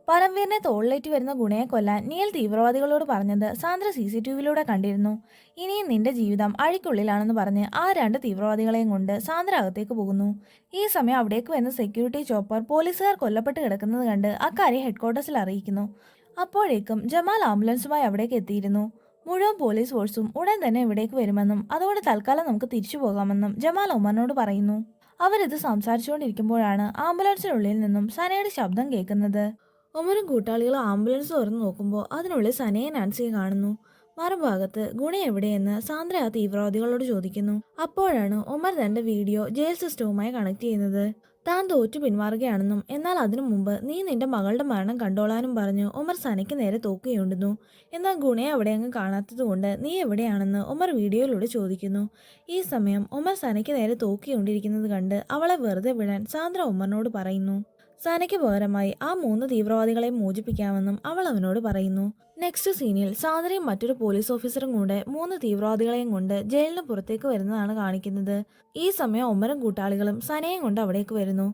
പരംവീറിനെ തോളിലേറ്റ് വരുന്ന ഗുണയെ കൊല്ലാൻ നീൽ തീവ്രവാദികളോട് പറഞ്ഞത് സാന്ദ്ര CCTVയിലൂടെ കണ്ടിരുന്നു. ഇനിയും നിന്റെ ജീവിതം അഴിക്കുള്ളിലാണെന്ന് പറഞ്ഞ് ആ 2 തീവ്രവാദികളെയും കൊണ്ട് സാന്ദ്ര അകത്തേക്ക് പോകുന്നു. ഈ സമയം അവിടേക്ക് വരുന്ന സെക്യൂരിറ്റി ചോപ്പർ പോലീസുകാർ കൊല്ലപ്പെട്ട് കിടക്കുന്നത് കണ്ട് അക്കാര്യം ഹെഡ്ക്വാർട്ടേഴ്സിൽ അറിയിക്കുന്നു. അപ്പോഴേക്കും ജമാൽ ആംബുലൻസുമായി അവിടേക്ക് എത്തിയിരുന്നു. മുഴുവൻ പോലീസ് ഫോഴ്സും ഉടൻ തന്നെ ഇവിടേക്ക് വരുമെന്നും അതുകൊണ്ട് തൽക്കാലം നമുക്ക് തിരിച്ചു പോകാമെന്നും ജമാൽ ഒമറിനോട് പറയുന്നു. അവരിത് സംസാരിച്ചുകൊണ്ടിരിക്കുമ്പോഴാണ് ആംബുലൻസിനുള്ളിൽ നിന്നും സനയുടെ ശബ്ദം കേൾക്കുന്നത്. ഒമറും കൂട്ടാളികളും ആംബുലൻസ് തുറന്നു നോക്കുമ്പോൾ അതിനുള്ളിൽ സനയെ നാൻസിയെ കാണുന്നു. മറുഭാഗത്ത് ഗുണ എവിടെയെന്ന് സാന്ദ്ര ആ തീവ്രവാദികളോട് ചോദിക്കുന്നു. അപ്പോഴാണ് ഒമർ തന്റെ വീഡിയോ ജയിൽ സിസ്റ്റവുമായി കണക്ട് ചെയ്യുന്നത്. താൻ തോറ്റു പിന്മാറുകയാണെന്നും എന്നാൽ അതിനു മുമ്പ് നീ നിന്റെ മകളുടെ മരണം കണ്ടോളാനും പറഞ്ഞ് ഒമർ സനയ്ക്ക് നേരെ തോക്കുകയുണ്ടെന്നു. എന്നാൽ ഗുണയെ അവിടെയങ്ങ് കാണാത്തതുകൊണ്ട് നീ എവിടെയാണെന്ന് ഒമർ വീഡിയോയിലൂടെ ചോദിക്കുന്നു. ഈ സമയം ഒമർ സനയ്ക്ക് നേരെ തോക്കിക്കൊണ്ടിരിക്കുന്നത് കണ്ട് അവളെ വെറുതെ വിടാൻ സാന്ദ്ര ഒമറിനോട് പറയുന്നു. സനയ്ക്ക് പകരമായി ആ 3 തീവ്രവാദികളെ മോചിപ്പിക്കാമെന്നും അവൾ അവനോട് പറയുന്നു. നെക്സ്റ്റ് സീനിൽ സാന്ദ്രയും മറ്റൊരു പോലീസ് ഓഫീസറും കൂടെ 3 തീവ്രവാദികളെയും കൊണ്ട് ജയിലിന് പുറത്തേക്ക് വരുന്നതാണ് കാണിക്കുന്നത്. ഈ സമയം ഒമറും കൂട്ടാളികളും സനയും കൊണ്ട് അവിടേക്ക് വരുന്നു.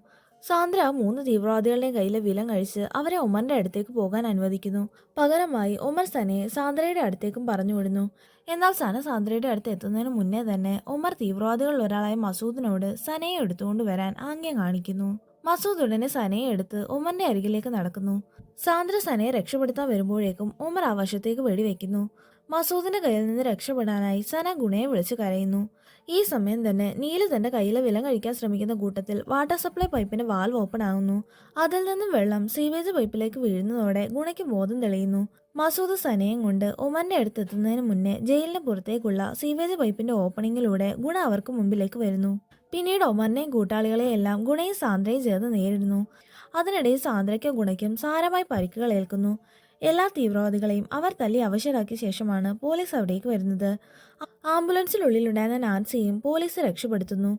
സാന്ദ്ര 3 തീവ്രവാദികളുടെയും കയ്യിലെ വിലം കഴിച്ച് അവരെ ഒമറിന്റെ അടുത്തേക്ക് പോകാൻ അനുവദിക്കുന്നു. പകരമായി ഒമർ സനയെ സാന്ദ്രയുടെ അടുത്തേക്കും പറഞ്ഞു വിടുന്നു. എന്നാൽ സന സാന്ദ്രയുടെ അടുത്ത് എത്തുന്നതിന് മുന്നേ തന്നെ ഒമർ തീവ്രവാദികളിൽ ഒരാളായ മസൂദിനോട് സനയെ എടുത്തുകൊണ്ട് വരാൻ ആംഗ്യം കാണിക്കുന്നു. മസൂദ് ഉടനെ സനയെ എടുത്ത് ഒമറിന്റെ അരികിലേക്ക് നടക്കുന്നു. സാന്ദ്ര സനയെ രക്ഷപ്പെടുത്താൻ വരുമ്പോഴേക്കും ഒമർ ആ വശത്തേക്ക് വെടിവെക്കുന്നു. മസൂദിന്റെ കയ്യിൽ നിന്ന് രക്ഷപ്പെടാനായി സന ഗുണയെ വിളിച്ചു കരയുന്നു. ഈ സമയം തന്നെ നീലു തന്റെ കയ്യിലെ വിലം കഴിക്കാൻ ശ്രമിക്കുന്ന കൂട്ടത്തിൽ വാട്ടർ സപ്ലൈ പൈപ്പിന്റെ വാൽവ് ഓപ്പൺ ആകുന്നു. അതിൽ നിന്നും വെള്ളം സീവേജ് പൈപ്പിലേക്ക് വീഴുന്നതോടെ ഗുണയ്ക്ക് ബോധം തെളിയുന്നു. മസൂദ് സനയും കൊണ്ട് ഒമന്റെ അടുത്തെത്തുന്നതിന് മുന്നേ ജയിലിന് പുറത്തേക്കുള്ള സീവേജ് പൈപ്പിന്റെ ഓപ്പണിങ്ങിലൂടെ ഗുണ അവർക്ക് മുമ്പിലേക്ക് വരുന്നു. പിന്നീട് ഒമറിനെയും കൂട്ടാളികളെയും എല്ലാം ഗുണയും സാന്ദ്രയും ചേർന്ന് നേരിടുന്നു. അതിനിടയിൽ സാന്ദ്രയ്ക്കും ഗുണയ്ക്കും സാരമായി പരിക്കുകൾ ഏൽക്കുന്നു. എല്ലാ തീവ്രവാദികളെയും അവർ തല്ലി അവശരാക്കിയ ശേഷമാണ് പോലീസ് അവിടേക്ക് വരുന്നത്. ആംബുലൻസിനുള്ളിലുണ്ടായിരുന്ന നാൻസിയും പോലീസ് രക്ഷപ്പെടുത്തുന്നു.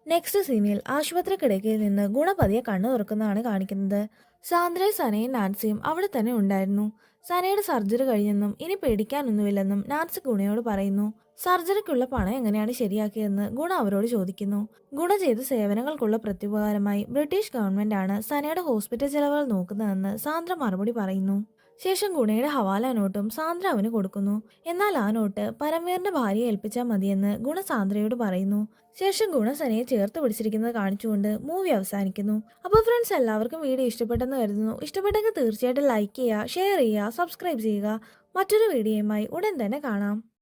നെക്സ്റ്റ് സീനിൽ ആശുപത്രി കിടക്കയിൽ നിന്ന് ഗുണ പതിയെ കണ്ണു തുറക്കുന്നതാണ് കാണിക്കുന്നത്. സാന്ദ്രയും സനയും നാൻസിയും അവിടെ തന്നെ ഉണ്ടായിരുന്നു. സനയുടെ സർജറി കഴിഞ്ഞെന്നും ഇനി പേടിക്കാനൊന്നുമില്ലെന്നും നാൻസി ഗുണയോട് പറയുന്നു. സർജറിക്കുള്ള പണം എങ്ങനെയാണ് ശരിയാക്കിയതെന്ന് ഗുണ അവരോട് ചോദിക്കുന്നു. ഗുണ ചെയ്ത സേവനങ്ങൾക്കുള്ള പ്രത്യുപകാരമായി ബ്രിട്ടീഷ് ഗവൺമെന്റ് ആണ് സനയുടെ ഹോസ്പിറ്റൽ ചെലവുകൾ നോക്കുന്നതെന്ന് സാന്ദ്ര മറുപടി പറയുന്നു. ശേഷം ഗുണയുടെ ഹവാല നോട്ടും സാന്ദ്ര അവന് കൊടുക്കുന്നു. എന്നാൽ ആ നോട്ട് പരംവീറിന്റെ ഭാര്യയെ ഏൽപ്പിച്ചാൽ മതിയെന്ന് ഗുണ സാന്ദ്രയോട് പറയുന്നു. ശേഷം ഗുണ സനയെ ചേർത്ത് പിടിച്ചിരിക്കുന്നത് കാണിച്ചുകൊണ്ട് മൂവി അവസാനിക്കുന്നു. അപ്പോൾ ഫ്രണ്ട്സ്, എല്ലാവർക്കും വീഡിയോ ഇഷ്ടപ്പെട്ടെന്ന് കരുതുന്നു. ഇഷ്ടപ്പെട്ടെങ്കിൽ തീർച്ചയായിട്ടും ലൈക്ക് ചെയ്യുക, ഷെയർ ചെയ്യുക, സബ്സ്ക്രൈബ് ചെയ്യുക. മറ്റൊരു വീഡിയോയുമായി ഉടൻ തന്നെ കാണാം.